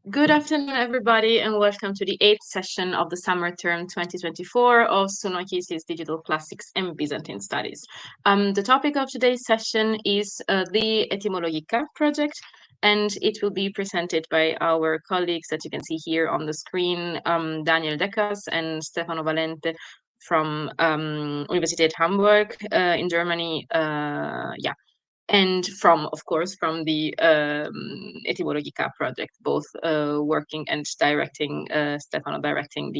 Good afternoon, everybody, and welcome to the eighth session of the summer term 2024 of SunoikisisDC Digital Classics and Byzantine Studies. The topic of today's session is the Etymologika project, and it will be presented by our colleagues that you can see here on the screen, Daniel Deckers and Stefano Valente from Universität Hamburg in Germany. And of course, from the Etymologika project, both working and directing, Stefano directing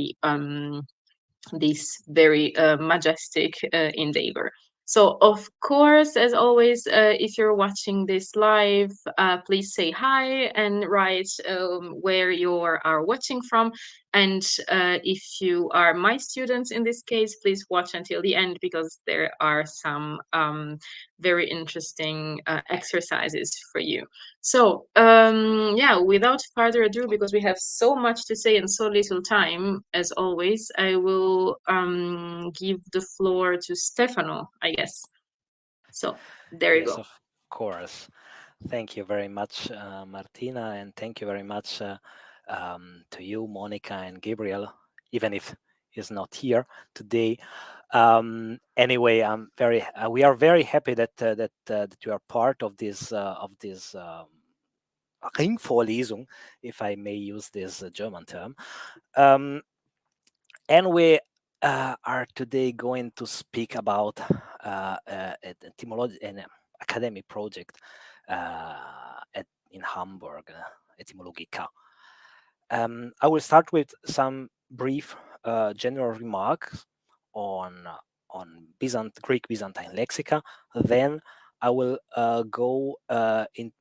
this very majestic endeavor. So, of course, as always, if you're watching this live, please say hi and write where you are watching from. And if you are my students in this case, please watch until the end because there are some very interesting exercises for you. So, without further ado, because we have so much to say and so little time, as always, I will give the floor to Stefano, I guess. So, there you Yes, go. of course. Thank you very much, Martina, and thank you very much to you, Monica, and Gabriel, even if he's not here today. Anyway, we are very happy that you are part of this Ringvorlesung, if I may use this German term. And we are today going to speak about an academic project in Hamburg, Etymologika. I will start with some brief general remarks on Greek Byzantine lexica. Then I will go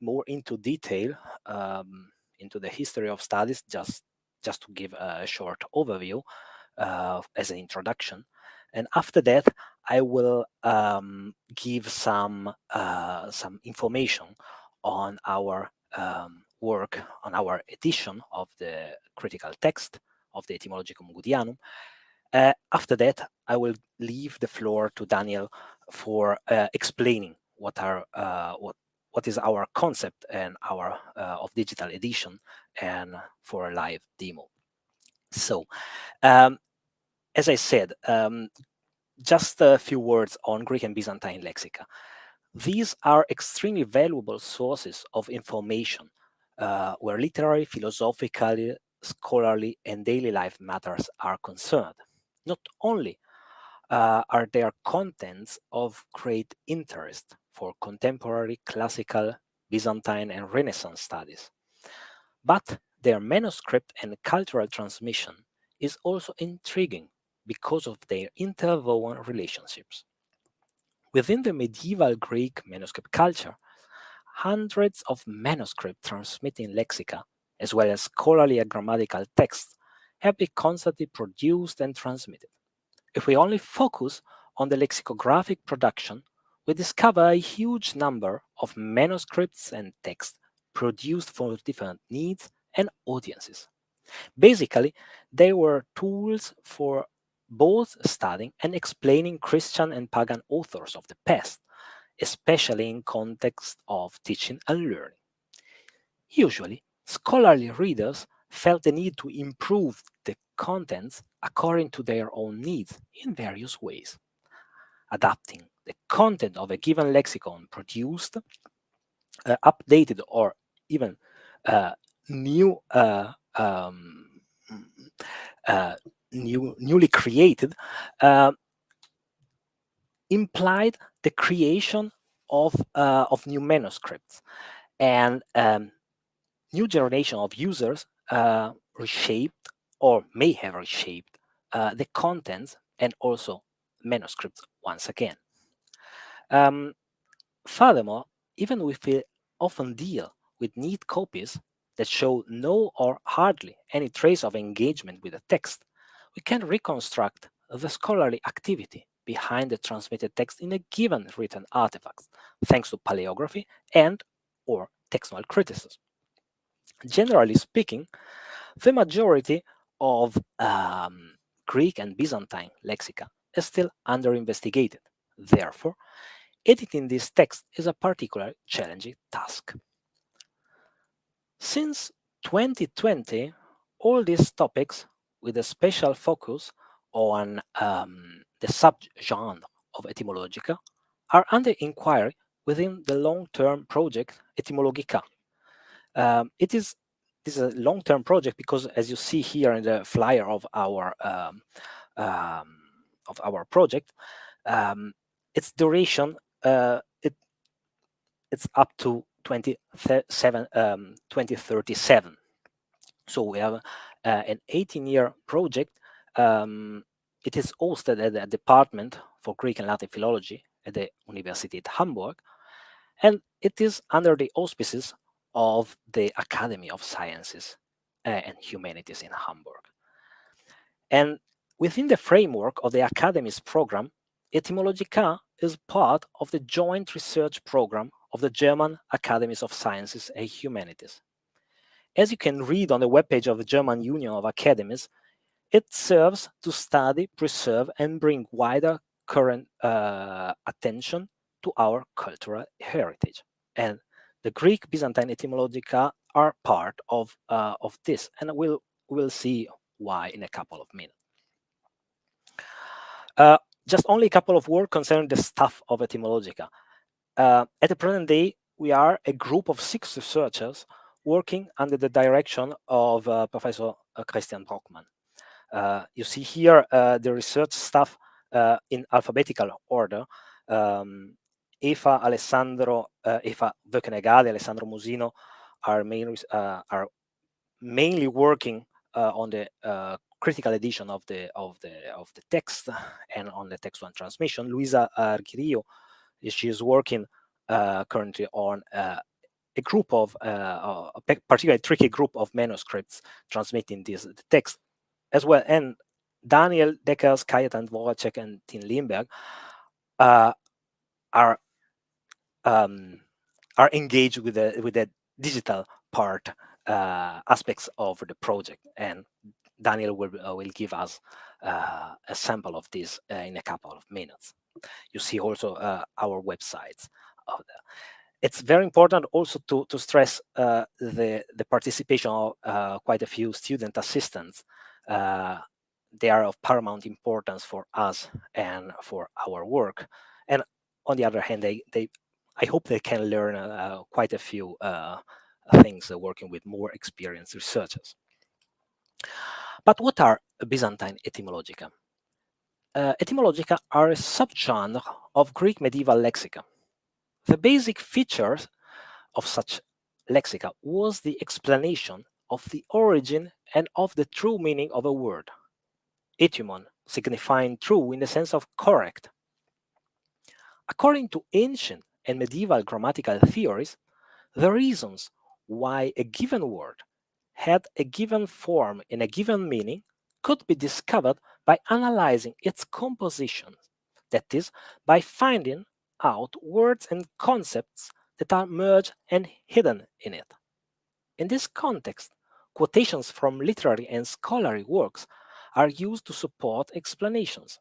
more into detail into the history of studies, just to give a short overview as an introduction. And after that, I will give some information on our work, on our edition of the critical text of the Etymologicum Gudianum. After that, I will leave the floor to Daniel for explaining what is our concept and our of digital edition, and for a live demo. So, as I said, just a few words on Greek and Byzantine lexica. These are extremely valuable sources of information where literary, philosophical, scholarly, and daily life matters are concerned. Not only are their contents of great interest for contemporary classical, Byzantine, and Renaissance studies, but their manuscript and cultural transmission is also intriguing because of their interwoven relationships. Within the medieval Greek manuscript culture, hundreds of manuscripts transmitting lexica, as well as scholarly and grammatical texts, have been constantly produced and transmitted. If we only focus on the lexicographic production, we discover a huge number of manuscripts and texts produced for different needs and audiences. Basically, they were tools for both studying and explaining Christian and pagan authors of the past, especially in context of teaching and learning. Usually, scholarly readers felt the need to improve the contents according to their own needs in various ways. Adapting the content of a given lexicon produced, updated, or even uh, new, newly created, uh, implied the creation of new manuscripts, and new generation of users reshaped or may have reshaped the contents and also manuscripts once again. Um, Furthermore, even if we often deal with neat copies that show no or hardly any trace of engagement with the text, we can reconstruct the scholarly activity behind the transmitted text in a given written artifact, thanks to paleography and or textual criticism. Generally speaking, the majority of Greek and Byzantine lexica is still under investigated. Therefore, editing this text is a particularly challenging task. Since 2020, all these topics with a special focus on the subgenre of Etymologica are under inquiry within the long-term project Etymologika. It is this is a long-term project because, as you see here in the flyer um, of our project, its duration it's up to 2037. So we have an 18-year project. It is hosted at the Department for Greek and Latin Philology at the Universität Hamburg, and it is under the auspices of the Academy of Sciences and Humanities in Hamburg. And within the framework of the Academy's program, Etymologica is part of the joint research program of the German Academies of Sciences and Humanities. As you can read on the webpage of the German Union of Academies, it serves to study, preserve, and bring wider current attention to our cultural heritage. And the Greek Byzantine Etymologica are part of this, and we'll see why in a couple of minutes. Just only a couple of words concerning the staff of Etymologica. At the present day, we are a group of 6 researchers working under the direction of Professor Christian Brockmann. You see here the research staff in alphabetical order. Eva Vökenegade, Alessandro Musino are mainly working on the critical edition of the text and on the text one transmission. Luisa Arquirio, she is working currently on a group of a particularly tricky group of manuscripts transmitting the text as well. And Daniel Deckers, Kajetan, Dvoracek, and Tin Lindberg are engaged with the digital part aspects of the project, and Daniel will give us a sample of this in a couple of minutes. You see also our websites. It's very important also to stress the participation of quite a few student assistants. They are of paramount importance for us and for our work. And on the other hand, I hope they can learn quite a few things working with more experienced researchers. But what are Byzantine Etymologica? Etymologica are a subgenre of Greek medieval lexica. The basic features of such lexica was the explanation of the origin and of the true meaning of a word. Etymon signifying true in the sense of correct. According to ancient and medieval grammatical theories, the reasons why a given word had a given form and a given meaning could be discovered by analyzing its composition, that is, by finding out words and concepts that are merged and hidden in it. In this context, quotations from literary and scholarly works are used to support explanations.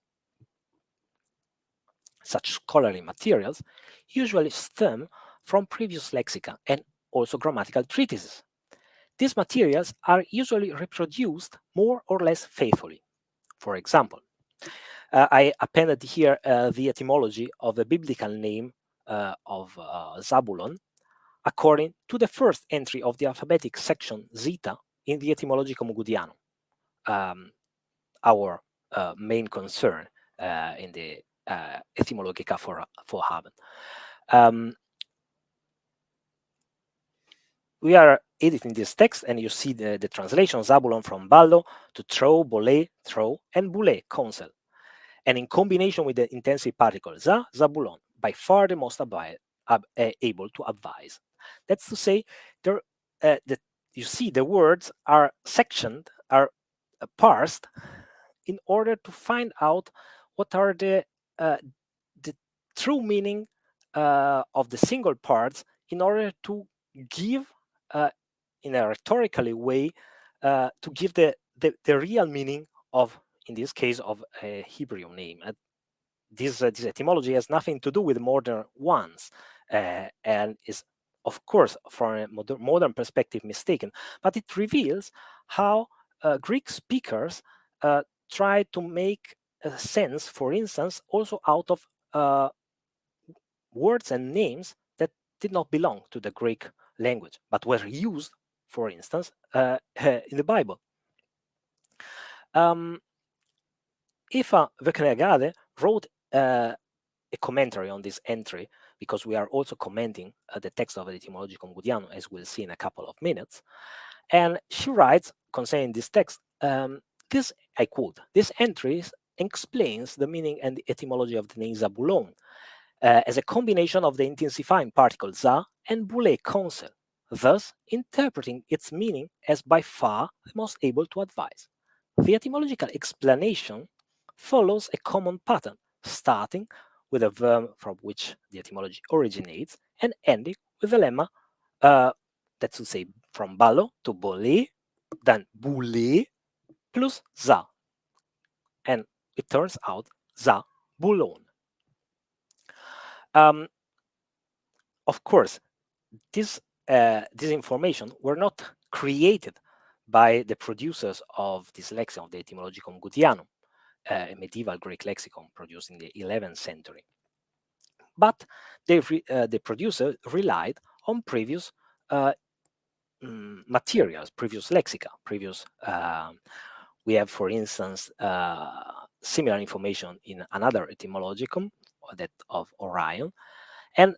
Such scholarly materials usually stem from previous lexica and also grammatical treatises. These materials are usually reproduced more or less faithfully. For example, I appended here the etymology of the biblical name of Zabulon according to the first entry of the alphabetic section Zeta in the Etymologicum Gudianum, our main concern in the Etymologica for Haben. We are editing this text, and you see the translation Zabulon from Baldo to throw, bole, throw, and bule, counsel. And in combination with the intensive particle za, Zabulon, by far the most able to advise. That's to say, you see the words are sectioned, are parsed in order to find out what are the true meaning of the single parts in order to give in a rhetorically way to give the real meaning of, in this case, of a Hebrew name. This etymology has nothing to do with modern ones and is of course, from a modern perspective, mistaken, but it reveals how Greek speakers try to make sense, for instance, also out of words and names that did not belong to the Greek language, but were used, for instance, in the Bible. Ifa Veknegade wrote a commentary on this entry, because we are also commenting the text of the Etymologicum Gudianum, as we'll see in a couple of minutes. And she writes concerning this text, this, I quote, "This entry explains the meaning and the etymology of the name Zabulon as a combination of the intensifying particle za and boule counsel, thus interpreting its meaning as by far the most able to advise. The etymological explanation follows a common pattern, starting with a verb from which the etymology originates and ending with the lemma, that's to say, from ballo to bolle, then boule plus za. And it turns out za boulon. Of course, this information were not created by the producers of this lexicon, of the Etymologicum Gudianum, a medieval Greek lexicon produced in the 11th century. But the producer relied on previous materials, previous lexica, previous. We have, for instance, similar information in another etymologicum, that of Orion, and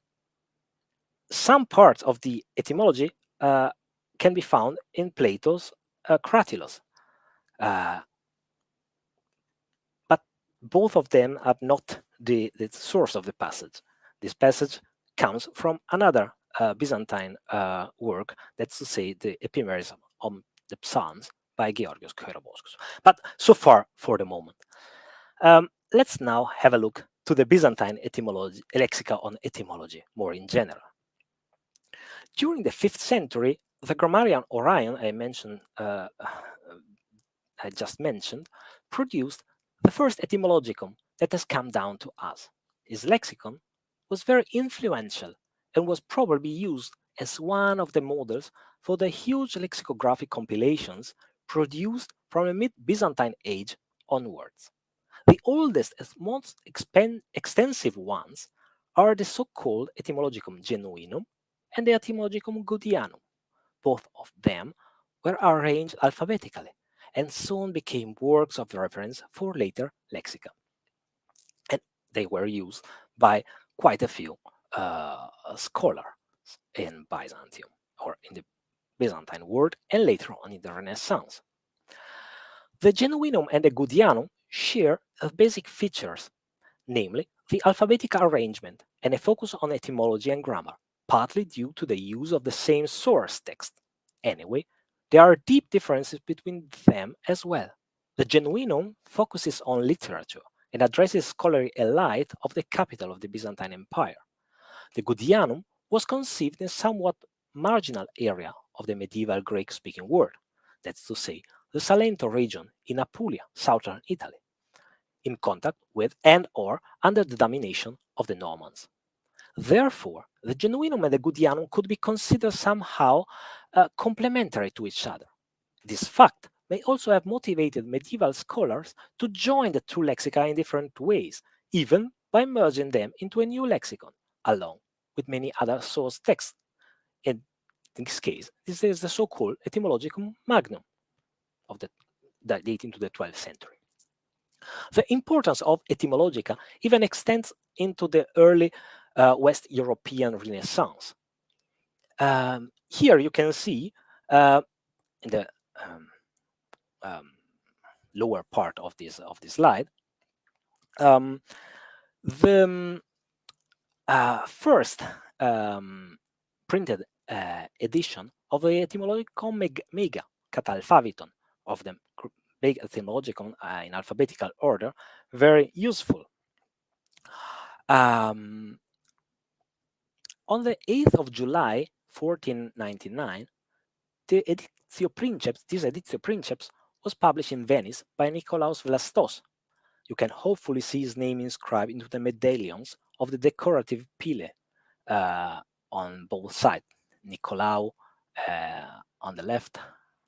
some parts of the etymology can be found in Plato's Cratylus. But both of them are not the source of the passage. This passage comes from another Byzantine work, that's to say, the Epimeris on the Psalms by Georgios Koiraboscos. But so far for the moment. Let's now have a look to the Byzantine etymology, lexica on etymology more in general. During the 5th century, the grammarian Orion, I just mentioned, produced the first etymologicum that has come down to us. His lexicon was very influential and was probably used as one of the models for the huge lexicographic compilations produced from the mid-Byzantine age onwards. The oldest and most extensive ones are the so-called Etymologicum Genuinum and the Etymologicum Gudianum. Both of them were arranged alphabetically and soon became works of reference for later lexica. And they were used by quite a few scholars in Byzantium, or in the Byzantine world, and later on in the Renaissance. The Genuinum and the Gudianum share basic features, namely the alphabetical arrangement and a focus on etymology and grammar, partly due to the use of the same source text. Anyway, there are deep differences between them as well. The Genuinum focuses on literature and addresses scholarly elite of the capital of the Byzantine Empire. The Gudianum was conceived in a somewhat marginal area of the medieval Greek-speaking world, that's to say, the Salento region in Apulia, southern Italy, in contact with and or under the domination of the Normans. Therefore, the Genuinum and the Gudianum could be considered somehow complementary to each other. This fact may also have motivated medieval scholars to join the two lexica in different ways, even by merging them into a new lexicon, along with many other source texts. In this case, this is the so-called Etymologicum Magnum, of dating to the 12th century. The importance of Etymologica even extends into the early West European Renaissance. Here you can see in the lower part of this slide the first printed edition of the Etymologicum Mega Catalphabeton of the big Etymologicum in alphabetical order, very useful. On the 8th of July 1499, this Editio Princeps was published in Venice by Nicolaus Vlastos. You can hopefully see his name inscribed into the medallions of the decorative pile on both sides. Nicolaou on the left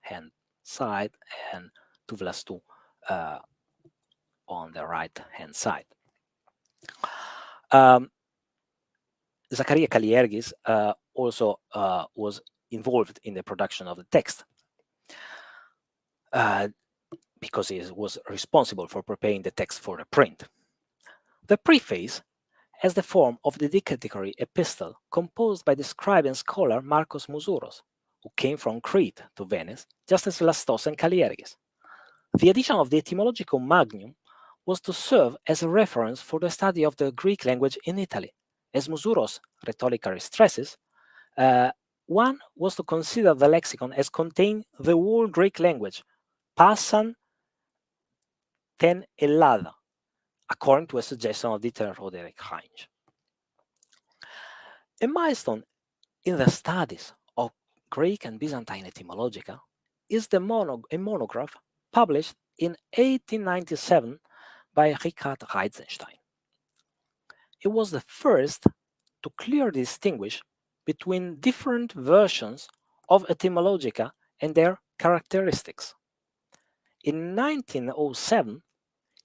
hand side and Tuvlastu on the right hand side. Zaccaria Kaliergis also was involved in the production of the text because he was responsible for preparing the text for the print. The preface has the form of the dedicatory epistle composed by the scribe and scholar Marcos Musuros, who came from Crete to Venice, just as Lastos and Kaliergis. The addition of the Etymologicum Magnum was to serve as a reference for the study of the Greek language in Italy. As Musuros rhetorically stresses, one was to consider the lexicon as containing the whole Greek language, passan ten Ellada, according to a suggestion of Dieter Roderick Heinz. A milestone in the studies of Greek and Byzantine Etymologica is a monograph published in 1897 by Richard Reitzenstein. It was the first to clearly distinguish between different versions of Etymologica and their characteristics. In 1907,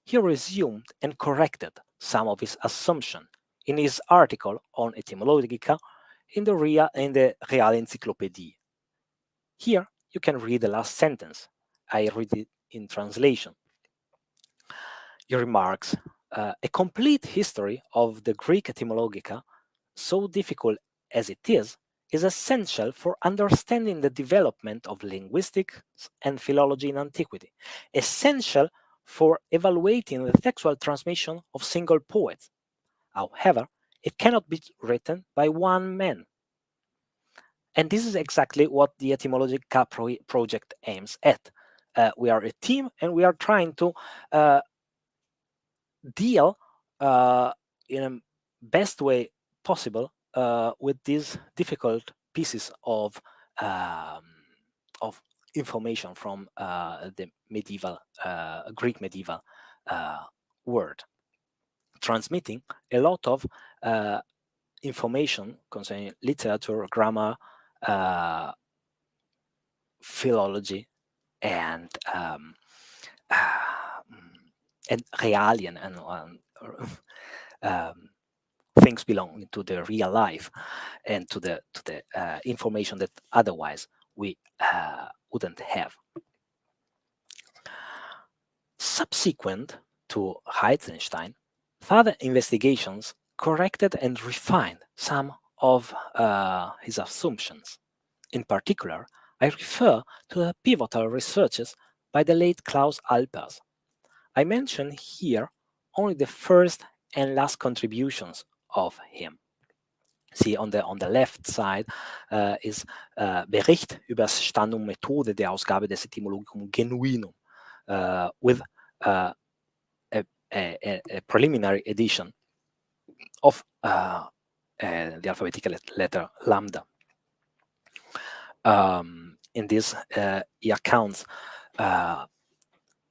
he resumed and corrected some of his assumptions in his article on Etymologica in the Real Encyclopedia. Here you can read the last sentence. I read it in translation. He remarks, a complete history of the Greek Etymologica, so difficult as it is essential for understanding the development of linguistics and philology in antiquity, essential for evaluating the textual transmission of single poets. However, it cannot be written by one man. And this is exactly what the Etymologica project aims at. We are a team and we are trying to deal in a best way possible with these difficult pieces of information from the medieval Greek medieval world, transmitting a lot of information concerning literature, grammar, philology, and realien and things belonging to the real life and to the information that otherwise we wouldn't have. Subsequent to Heisenstein, further investigations corrected and refined some of his assumptions. In particular, I refer to the pivotal researches by the late Klaus Alpers. I mention here only the first and last contributions of him. See, on the left side is Bericht über Stand und Methode der Ausgabe des Etymologicum Genuinum with a preliminary edition of the alphabetical letter lambda. In this, he accounts,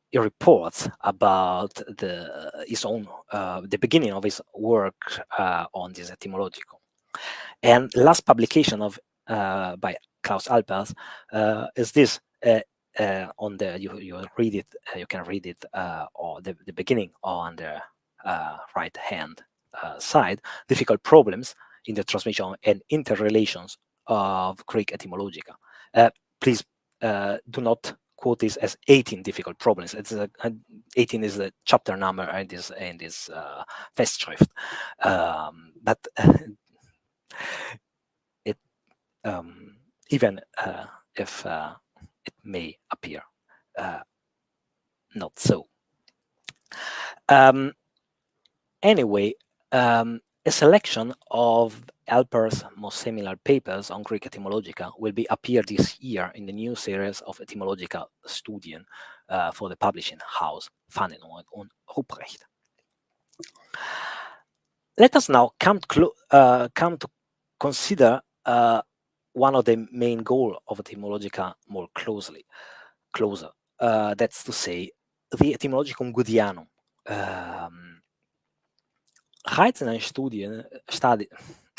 he reports about the beginning of his work on this etymological. And last publication of by Klaus Alpers is this. On the you read it, you can read it, or the beginning on the right hand side. Difficult problems in the transmission and interrelations of Greek Etymologica. Please do not quote this as 18 difficult problems. It's 18 is the chapter number in this Festschrift, but it even if it may appear not so. Anyway, a selection of Alper's most seminal papers on Greek Etymologica will be appear this year in the new series of Etymologica Studien for the publishing house Pfannenhoek und Ruprecht. Let us now come to consider one of the main goals of Etymologica more closer. That's to say, the Etymologicum Gudianum.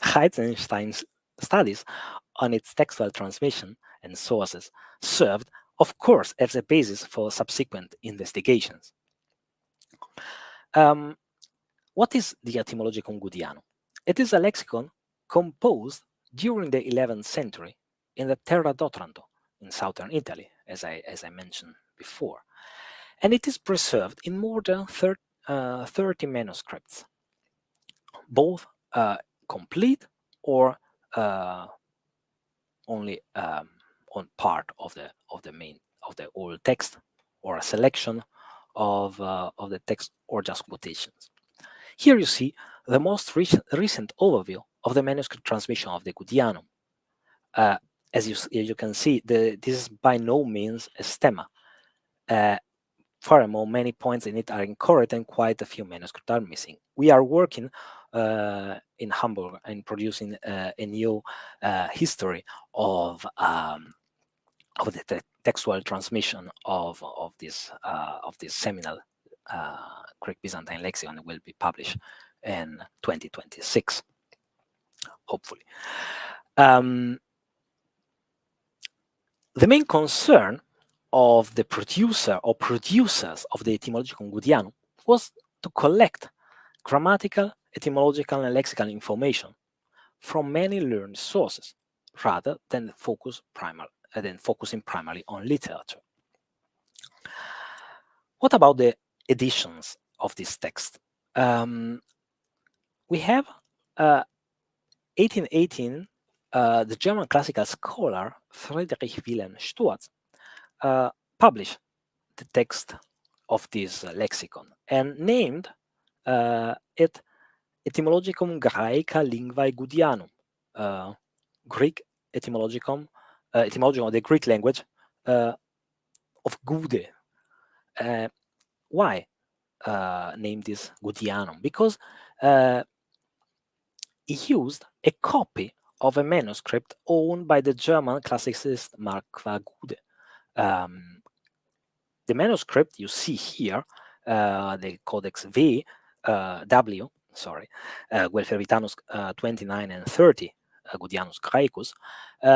Heisenstein's studies on its textual transmission and sources served, of course, as a basis for subsequent investigations. Um, what is the Etymologicum Gudianum? It is a lexicon composed during the 11th century in the Terra d'Otranto in southern Italy, as I mentioned before, and it is preserved in more than 30 manuscripts, both complete or uh, only on part of the old text, or a selection of the text, or just quotations. Here you see the most recent overview of the manuscript transmission of the Gudianum. As you can see, this is by no means a stemma. Furthermore, many points in it are incorrect and quite a few manuscripts are missing. We are working in Hamburg and producing a new history of the textual transmission of this seminal Greek Byzantine lexicon. Will be published in 2026, hopefully. The main concern of the producer or producers of the Etymologicum Gudianum was to collect grammatical, etymological, and lexical information from many learned sources, rather than focusing primarily on literature. What about the editions of this text? We have 1818, the German classical scholar Friedrich Wilhelm Sturz published the text of this lexicon and named it Etymologicum Graeca Linguae Gudianum, Greek etymologicum of the Greek language of Gude. Why name this Gudianum? Because he used a copy of a manuscript owned by the German classicist Marquard Gude. The manuscript you see here, the Codex W, Guelfervitanus 29 and 30, Gudianus Graecus,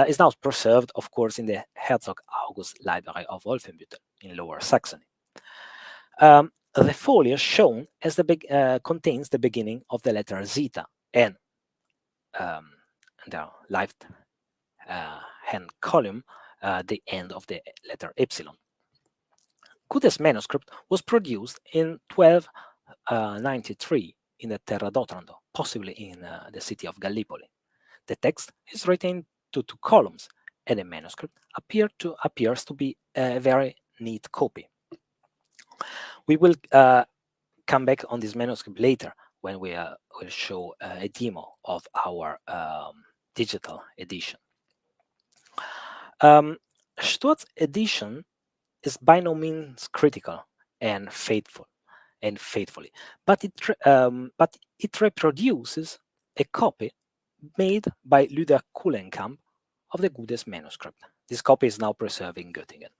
is now preserved, of course, in the Herzog August Library of Wolfenbüttel in Lower Saxony. The folio shown as contains the beginning of the letter zeta and the left hand column the end of the letter epsilon. Gude's manuscript was produced in 1293 in the Terra d'Otranto, possibly in the city of Gallipoli. The text is written to 2 columns, and the manuscript appears to be a very neat copy. We will come back on this manuscript later when we will show a demo of our digital edition. Sturz's edition is by no means critical and faithfully, but it reproduces a copy made by Lüder Kulenkamp of the Gude's manuscript. This copy is now preserved in Göttingen.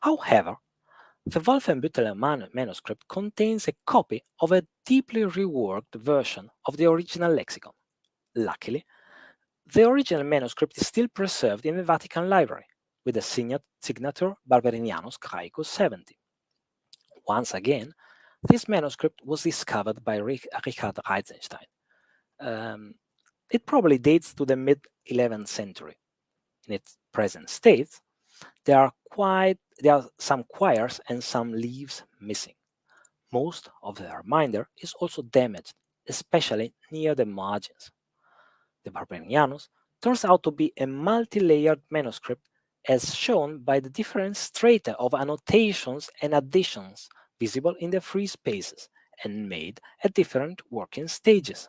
However, the Wolfenbüttel manuscript contains a copy of a deeply reworked version of the original lexicon. Luckily, the original manuscript is still preserved in the Vatican Library, with the signature Barberinianus Graecus 70. Once again, this manuscript was discovered by Richard Reitzenstein. It probably dates to the mid-11th century. In its present state, there are some quires and some leaves missing. Most of the remainder is also damaged, especially near the margins. The Barberinianus turns out to be a multi-layered manuscript, as shown by the different strata of annotations and additions visible in the free spaces and made at different working stages.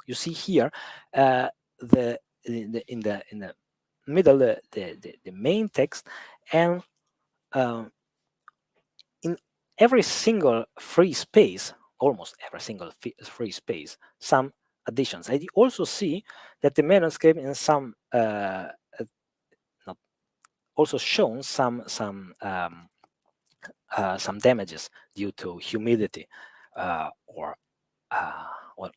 You see here in the middle the main text, and in every single free space, almost every single free space, some additions. I also see that the manuscript in some also shown some damages due to humidity or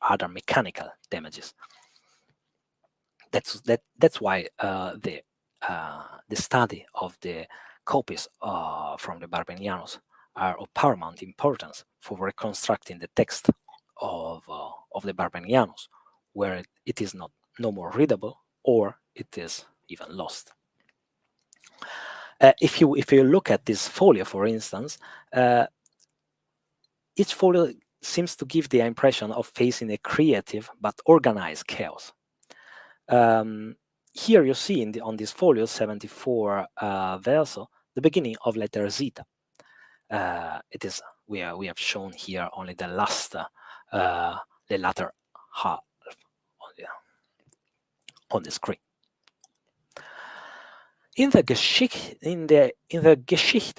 other mechanical damages. That's why the study of the copies from the Barbarianos are of paramount importance for reconstructing the text of the Barbarianos, where it is not no more readable or it is even lost. If you look at this folio, for instance, each folio seems to give the impression of facing a creative but organized chaos. Here you see on this folio 74 verso the beginning of letter zeta. It is we have shown here only the last the latter half on the screen. In the Geschichte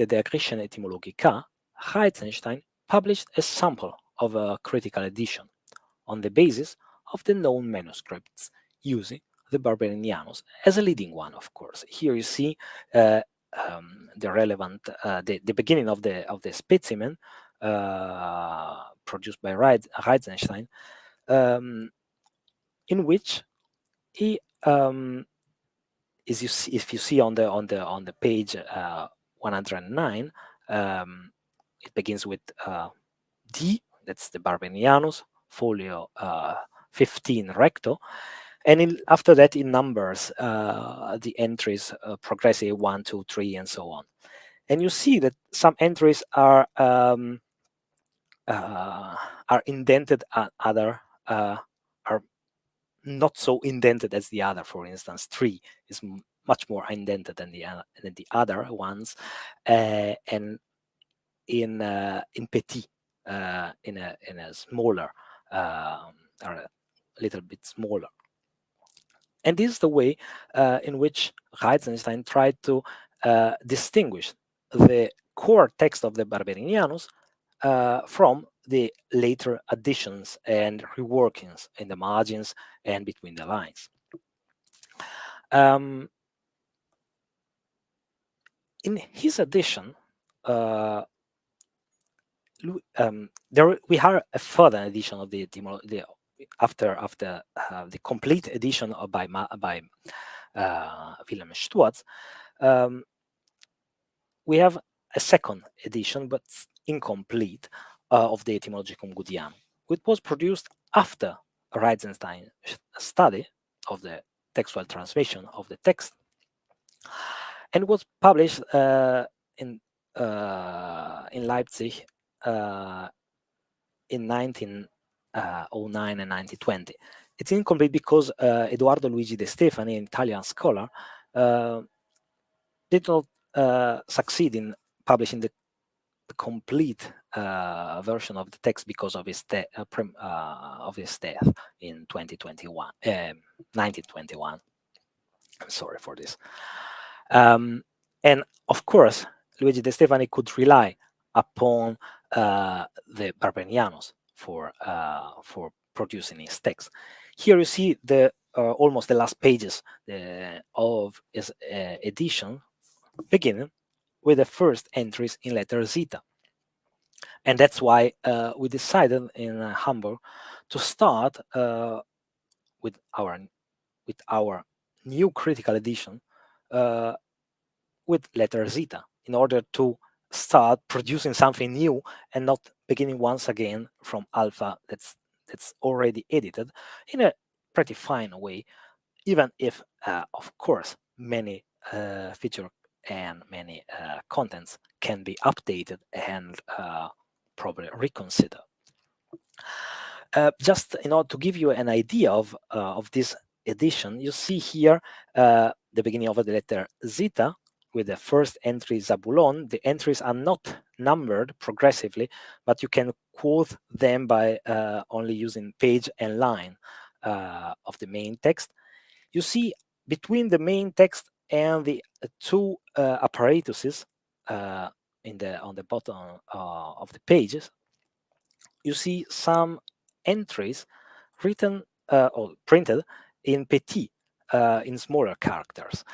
der griechischen Etymologika, Reitzenstein published a sample of a critical edition on the basis of the known manuscripts using the Barbarianos as a leading one, of course. Here you see the relevant, the beginning of the specimen produced by Reitzenstein, in which he, if you see on the page 109, it begins with D, that's the Barbarianos, folio 15 recto, and after that it numbers the entries progressively 1, 2, 3, and so on. And you see that some entries are indented, other are not so indented as the other. For instance, 3 is much more indented than the other ones, and in petit, in a smaller, are a little bit smaller. And this is the way in which Reitzenstein tried to distinguish the core text of the Barbarianos from the later additions and reworkings in the margins and between the lines. In his edition, we have a further edition of the after the complete edition by Wilhelm Stuatz. We have a second edition, but incomplete, of the Etymologicum Gudianum, which was produced after Reitzenstein's study of the textual transmission of the text, and was published in Leipzig in 1909 and 1920. It's incomplete because Edoardo Luigi De Stefani, an Italian scholar, did not succeed in publishing the complete version of the text because of his death in 1921. I'm sorry for this. And of course, Luigi De Stefani could rely upon the Barbarianos for producing his text. Here you see the almost the last pages of his edition, beginning with the first entries in letter zeta. And that's why we decided in Hamburg to start with our new critical edition with letter zeta, in order to start producing something new and not beginning once again from alpha that's already edited in a pretty fine way, even if of course many features and many contents can be updated and probably reconsidered. Just in order to give you an idea of this edition, you see here the beginning of the letter zeta with the first entry Zabulon. The entries are not numbered progressively, but you can quote them by only using page and line of the main text. You see between the main text and the two apparatuses on the bottom of the pages, you see some entries written or printed in petit, in smaller characters.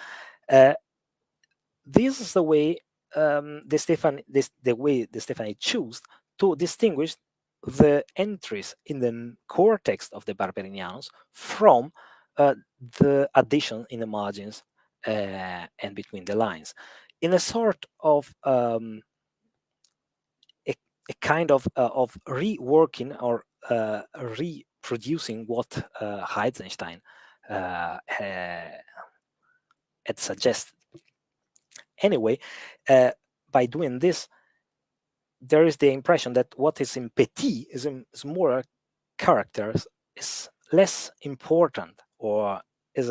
This is the way De Stefani chose to distinguish the entries in the core text of the Barbarianos from the addition in the margins and between the lines, in a sort of a kind of reworking or reproducing what Heisenstein had suggested. Anyway, by doing this, there is the impression that what is in petit is in smaller characters is less important, or is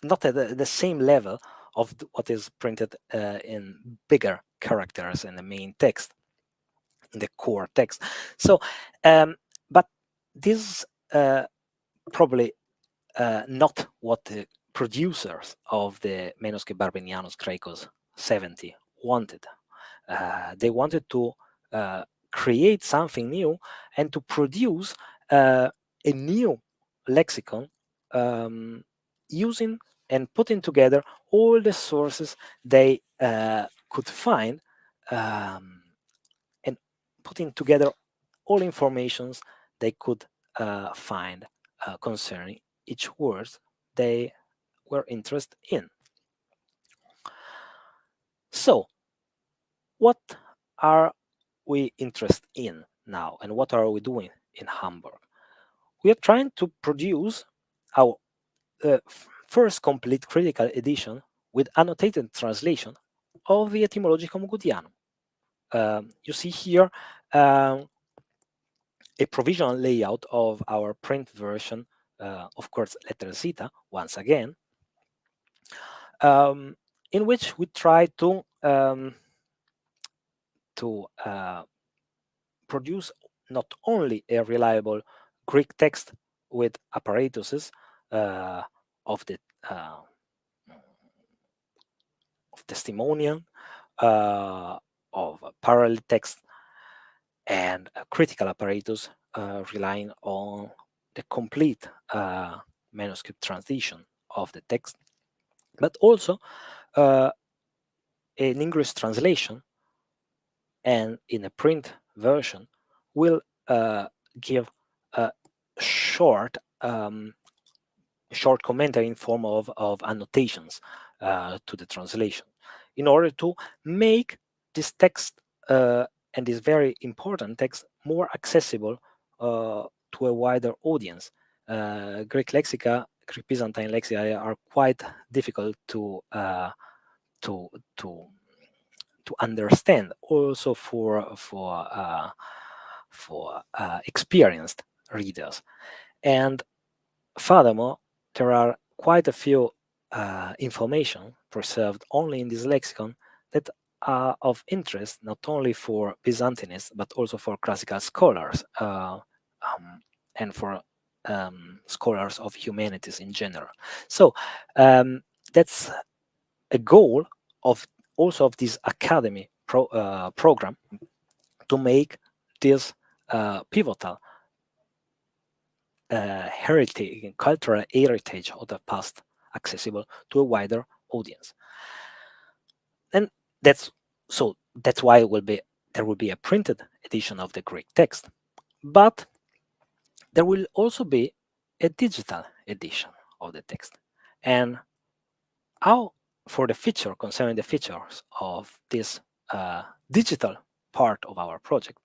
not at the same level of what is printed in bigger characters in the main text, in the core text. So, but this probably not what the producers of the manuscript Barbenianus Graecus 70 wanted. They wanted to create something new and to produce a new lexicon using and putting together all the sources they could find, and putting together all informations they could find concerning each word they were interested in. So, what are we interested in now, and what are we doing in Hamburg? We are trying to produce our first complete critical edition with annotated translation of the Etymologicum Gutianum. You see here a provisional layout of our print version, of course, letter zeta, once again, in which we try to produce not only a reliable Greek text with apparatuses of the of testimonial, of parallel text, and a critical apparatus relying on the complete manuscript translation of the text, but also an English translation, and in a print version will give a short commentary in form of annotations to the translation, in order to make this text and this very important text more accessible to a wider audience. Greek lexica, Greek Byzantine lexica, are quite difficult to understand, also for experienced readers. And furthermore, there are quite a few information preserved only in this lexicon that are of interest not only for Byzantinists but also for classical scholars and for scholars of humanities in general. So that's a goal of also of this academy program, to make this pivotal heritage, cultural heritage of the past accessible to a wider audience. And that's why there will be a printed edition of the Greek text, but there will also be a digital edition of the text. And how, for the feature, concerning the features of this digital part of our project,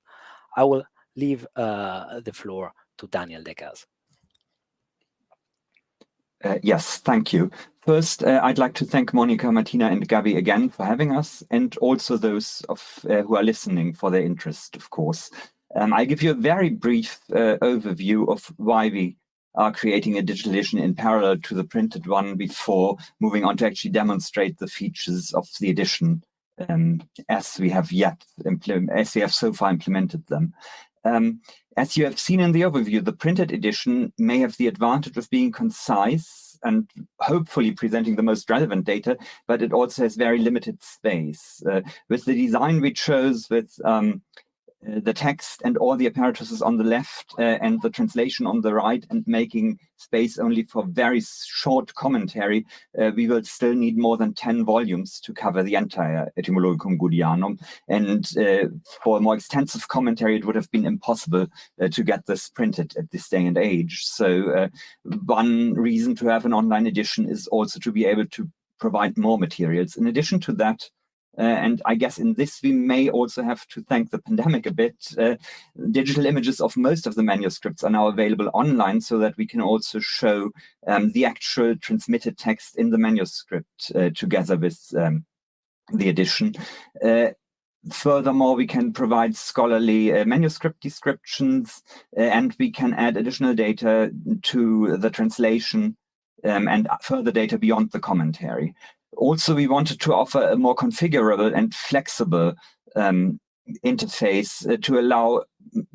I will leave the floor to Daniel Decas. Yes, thank you. First, I'd like to thank Monica, Martina, and Gabi again for having us, and also those who are listening for their interest, of course. I'll give you a very brief overview of why we are creating a digital edition in parallel to the printed one, before moving on to actually demonstrate the features of the edition as we have so far implemented them. As you have seen in the overview, the printed edition may have the advantage of being concise and hopefully presenting the most relevant data, but it also has very limited space. With the design we chose, with the text and all the apparatuses on the left and the translation on the right, and making space only for very short commentary, we will still need more than 10 volumes to cover the entire Etymologicum Gaudianum. And for a more extensive commentary, it would have been impossible to get this printed at this day and age. So one reason to have an online edition is also to be able to provide more materials. In addition to that, and I guess in this we may also have to thank the pandemic a bit, digital images of most of the manuscripts are now available online, so that we can also show the actual transmitted text in the manuscript together with the edition. Furthermore, we can provide scholarly manuscript descriptions, and we can add additional data to the translation and further data beyond the commentary. Also, we wanted to offer a more configurable and flexible interface to allow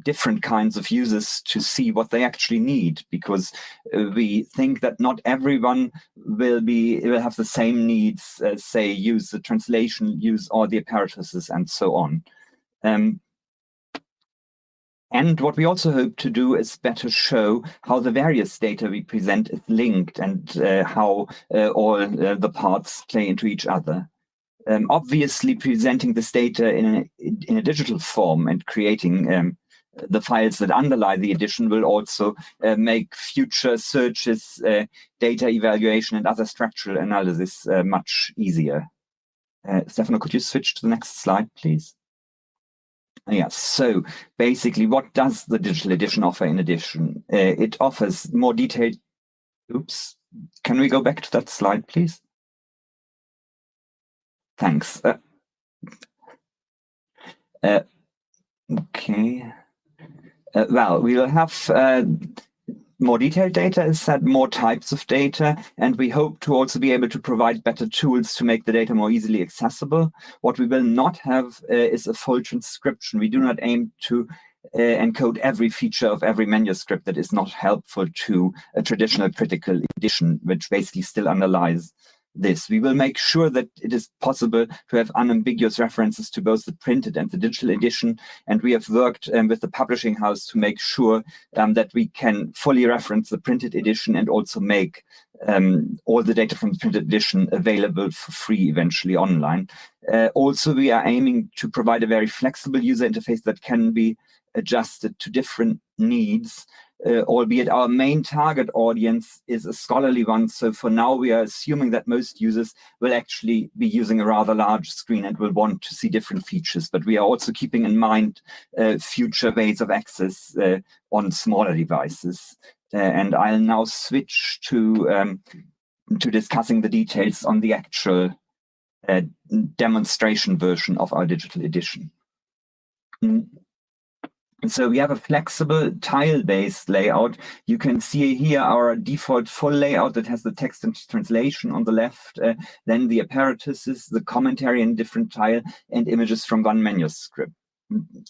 different kinds of users to see what they actually need, because we think that not everyone will have the same needs, say, use the translation, use all the apparatuses, and so on. And what we also hope to do is better show how the various data we present is linked, and how all the parts play into each other. Obviously, presenting this data in a digital form and creating the files that underlie the edition will also make future searches, data evaluation, and other structural analysis much easier. Stefano, could you switch to the next slide, please? Yes, so basically, what does the digital edition offer in addition? It offers more detailed, oops, can we go back to that slide, please? Thanks. Okay. Well, we will have more detailed data, as said, more types of data, and we hope to also be able to provide better tools to make the data more easily accessible. What we will not have is a full transcription. We do not aim to encode every feature of every manuscript that is not helpful to a traditional critical edition, which basically still underlies this. We will make sure that it is possible to have unambiguous references to both the printed and the digital edition, and we have worked with the publishing house to make sure that we can fully reference the printed edition and also make all the data from the printed edition available for free eventually online. Also, we are aiming to provide a very flexible user interface that can be adjusted to different needs. Albeit our main target audience is a scholarly one. So for now, we are assuming that most users will actually be using a rather large screen and will want to see different features. But we are also keeping in mind future ways of access on smaller devices. And I'll now switch to discussing the details on the actual demonstration version of our digital edition. So we have a flexible tile-based layout. You can see here our default full layout that has the text and translation on the left, then the apparatuses, the commentary in different tile, and images from one manuscript.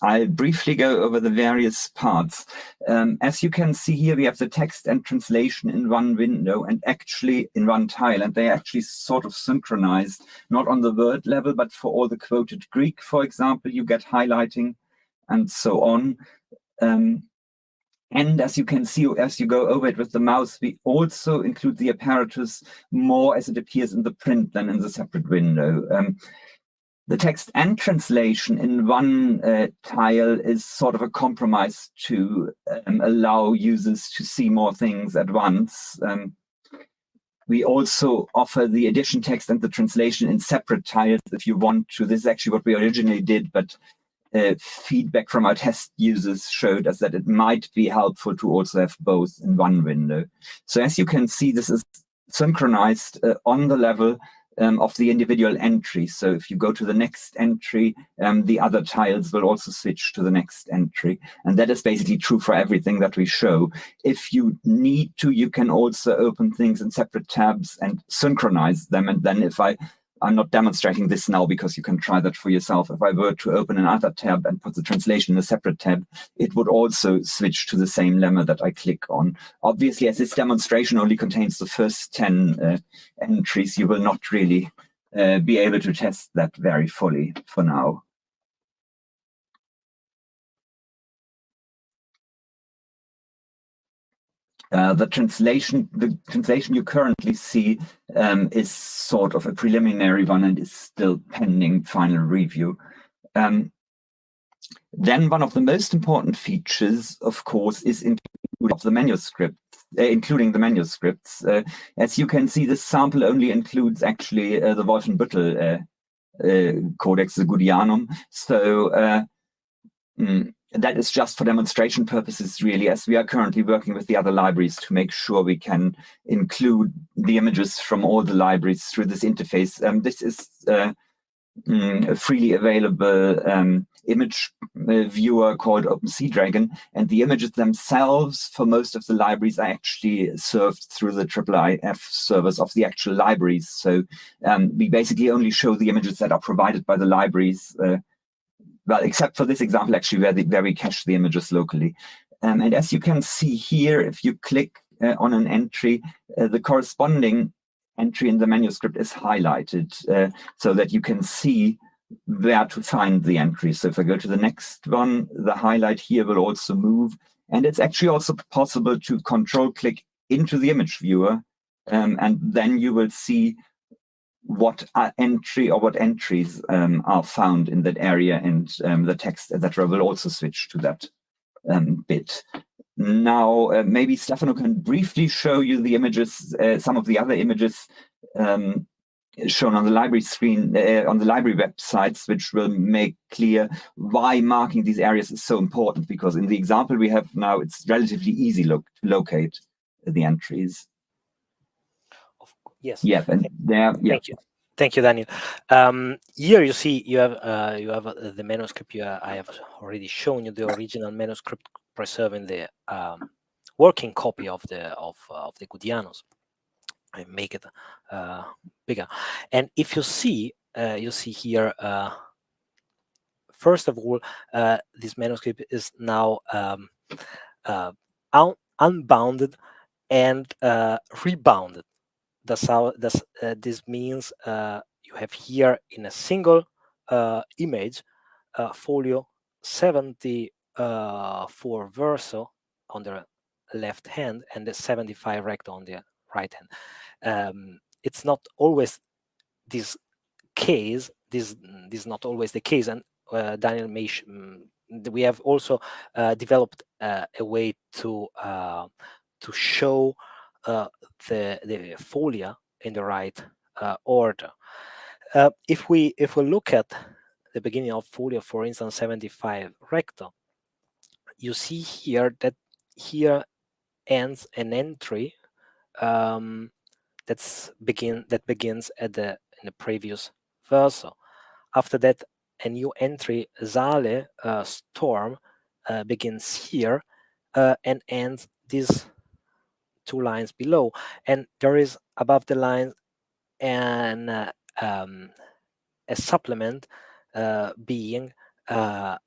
I'll briefly go over the various parts. As you can see here, we have the text and translation in one window and actually in one tile, and they actually sort of synchronized, not on the word level, but for all the quoted Greek, for example, you get highlighting and so on. And as you can see, as you go over it with the mouse, we also include the apparatus more as it appears in the print than in the separate window. The text and translation in one tile is sort of a compromise to allow users to see more things at once. We also offer the edition text and the translation in separate tiles if you want to. This is actually what we originally did, but feedback from our test users showed us that it might be helpful to also have both in one window. So as you can see, this is synchronized on the level of the individual entry. So if you go to the next entry, the other tiles will also switch to the next entry. And that is basically true for everything that we show. If you need to, you can also open things in separate tabs and synchronize them. And then I'm not demonstrating this now because you can try that for yourself. If I were to open another tab and put the translation in a separate tab, it would also switch to the same lemma that I click on. Obviously, as this demonstration only contains the first 10 entries, you will not really be able to test that very fully for now. The translation you currently see is sort of a preliminary one and is still pending final review. Then one of the most important features, of course, is including the manuscripts. As you can see, this sample only includes actually the Wolfenbüttel Codex, the Gudianum. So that is just for demonstration purposes, really, as we are currently working with the other libraries to make sure we can include the images from all the libraries through this interface. This is a freely available image viewer called OpenSeaDragon, and the images themselves for most of the libraries are actually served through the IIIF servers of the actual libraries. So we basically only show the images that are provided by the libraries, well, except for this example, actually, where we cache the images locally. And as you can see here, if you click on an entry, the corresponding entry in the manuscript is highlighted so that you can see where to find the entry. So if I go to the next one, the highlight here will also move. And it's actually also possible to control-click into the image viewer, and then you will see what entry or what entries are found in that area, and the text, etc., will also switch to that bit. Now, maybe Stefano can briefly show you the images, some of the other images shown on the library screen, on the library websites, which will make clear why marking these areas is so important, because in the example we have now, it's relatively easy to locate the entries. Yes. Yeah, and there. Yeah. Thank you, Daniel. Here you see you have the manuscript. I have already shown you the original manuscript preserving the working copy of the Gudianos. I make it bigger, and if you see here. First of all, this manuscript is now unbounded and rebounded. That's how this means you have here in a single image folio 74 verso on the left hand and the 75 recto on the right hand. It's not always this case. This is not always the case, and Daniel may we have also developed a way to show the folia in the right order. If we look at the beginning of folia, for instance, 75 recto, you see here that here ends an entry that begins in the previous verso. After that, a new entry, Sale, storm, begins here and ends these 2 lines below, and there is above the line a supplement being a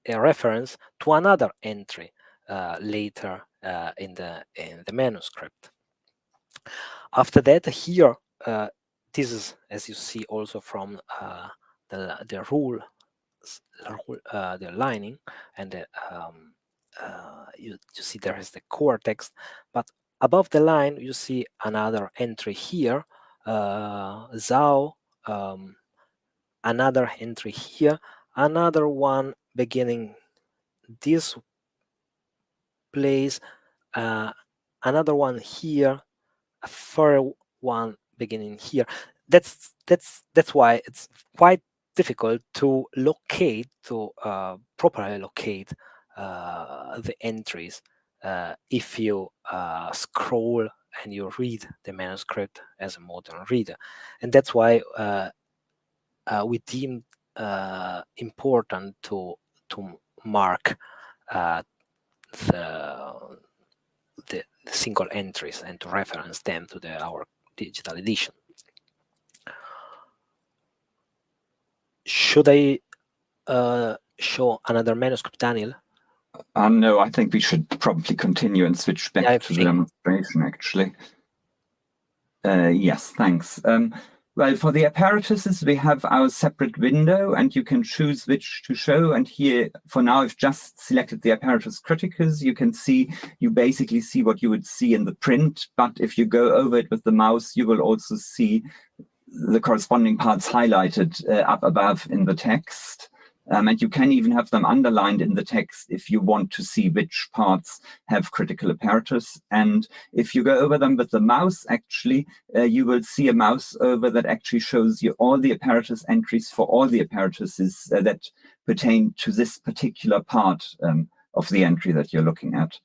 reference to another entry later in the manuscript. After that, here this is, as you see also from the rule, the lining, and the you see there is the core text, but above the line you see another entry here, Zao, another entry here, another one beginning this place, another one here, a third one beginning here. That's why it's quite difficult to properly locate the entries if you scroll and you read the manuscript as a modern reader, and that's why we deemed important to mark the single entries and to reference them to our digital edition. Should I show another manuscript, Daniel? No, I think we should probably continue and switch back to the demonstration, actually. Yes, thanks. Well, for the apparatuses, we have our separate window, and you can choose which to show. And here, for now, I've just selected the apparatus criticus. You can see, you basically see what you would see in the print. But if you go over it with the mouse, you will also see the corresponding parts highlighted up above in the text. And you can even have them underlined in the text if you want to see which parts have critical apparatus. And if you go over them with the mouse, actually, you will see a mouse over that actually shows you all the apparatus entries for all the apparatuses that pertain to this particular part of the entry that you're looking at.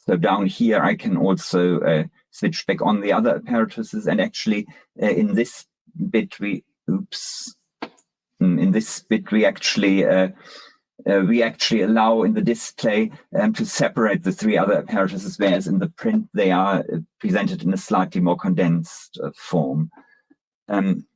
So down here, I can also switch back on the other apparatuses. And actually, in this bit, in this bit, we actually allow in the display to separate the three other apparatuses, whereas in the print they are presented in a slightly more condensed form. Then,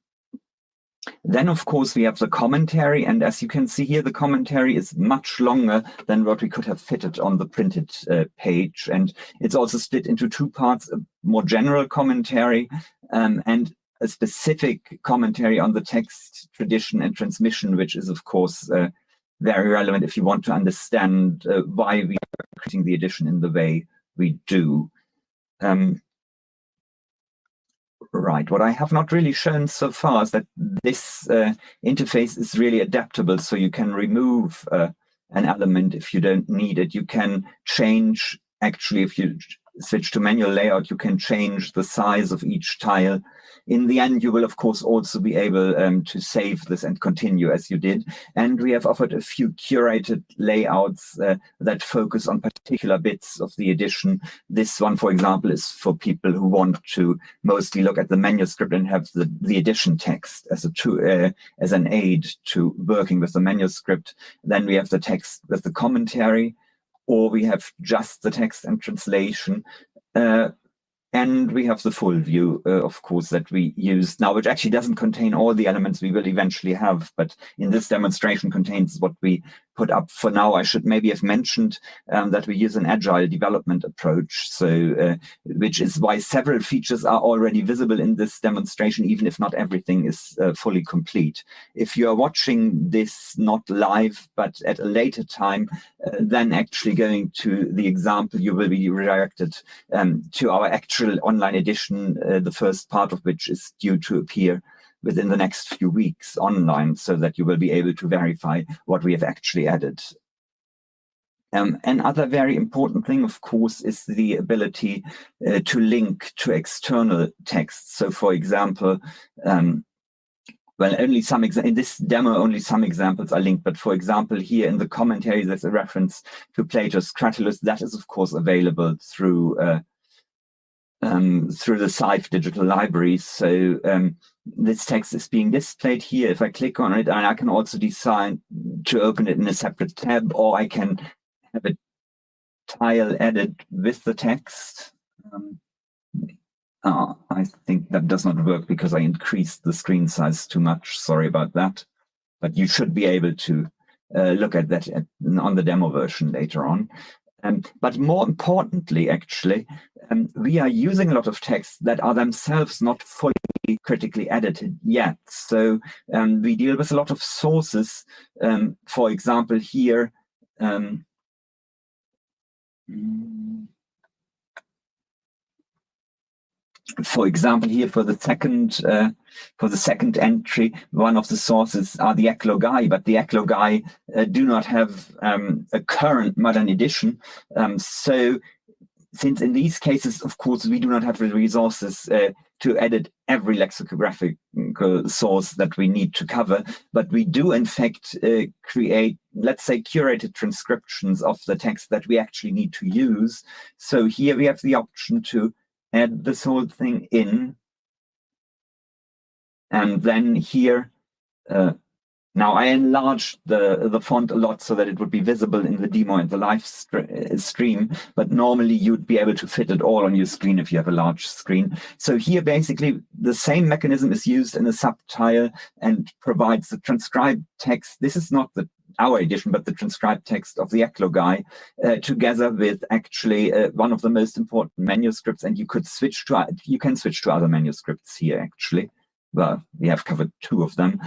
of course, we have the commentary, and as you can see here, the commentary is much longer than what we could have fitted on the printed page, and it's also split into two parts: a more general commentary and a specific commentary on the text, tradition, and transmission, which is, of course, very relevant if you want to understand why we are creating the edition in the way we do. Right, what I have not really shown so far is that this interface is really adaptable, so you can remove an element if you don't need it. You can change, actually, if you switch to manual layout, you can change the size of each tile. In the end, you will, of course, also be able to save this and continue as you did. And we have offered a few curated layouts that focus on particular bits of the edition. This one, for example, is for people who want to mostly look at the manuscript and have the edition text as as an aid to working with the manuscript. Then we have the text with the commentary, or we have just the text and translation. And we have the full view, of course, that we use now, which actually doesn't contain all the elements we will eventually have, but in this demonstration contains what we put up for now. I should maybe have mentioned that we use an agile development approach, so which is why several features are already visible in this demonstration, even if not everything is fully complete. If you are watching this not live, but at a later time, then actually going to the example, you will be redirected to our actual online edition, the first part of which is due to appear within the next few weeks online, so that you will be able to verify what we have actually added. Another very important thing, of course, is the ability to link to external texts. So, for example, well, only some in this demo, only some examples are linked. But for example, here in the commentary, there's a reference to Plato's Cratylus. That is, of course, available through the Scythe digital libraries. So this text is being displayed here. If I click on it, and I can also decide to open it in a separate tab, or I can have a tile added with the text. I think that does not work because I increased the screen size too much. Sorry about that. But you should be able to look at that on the demo version later on. But more importantly, actually, we are using a lot of texts that are themselves not fully critically edited yet. So we deal with a lot of sources. For example, here, for the second entry, one of the sources are the Eclogae, but the Eclogae do not have a current modern edition. So since in these cases, of course, we do not have the resources to edit every lexicographical source that we need to cover, but we do in fact create, let's say, curated transcriptions of the text that we actually need to use. So here we have the option to add this whole thing in. And then here, now I enlarged the font a lot so that it would be visible in the demo and the live stream, but normally you'd be able to fit it all on your screen if you have a large screen. So here basically the same mechanism is used in a subtile and provides the transcribed text. This is not our edition, but the transcribed text of the Eclogae, together with actually one of the most important manuscripts, and you can switch to other manuscripts here actually. well, we have covered 2 of them.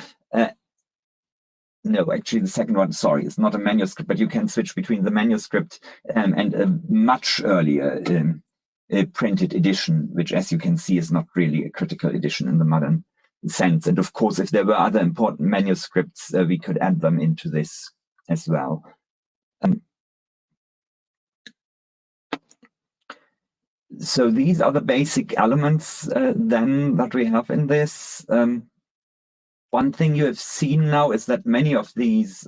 No, actually, the second one, sorry, is not a manuscript, but you can switch between the manuscript and a much earlier printed edition, which, as you can see, is not really a critical edition in the modern sense. And of course, if there were other important manuscripts, we could add them into this as well. So these are the basic elements then that we have in this. One thing you have seen now is that many of these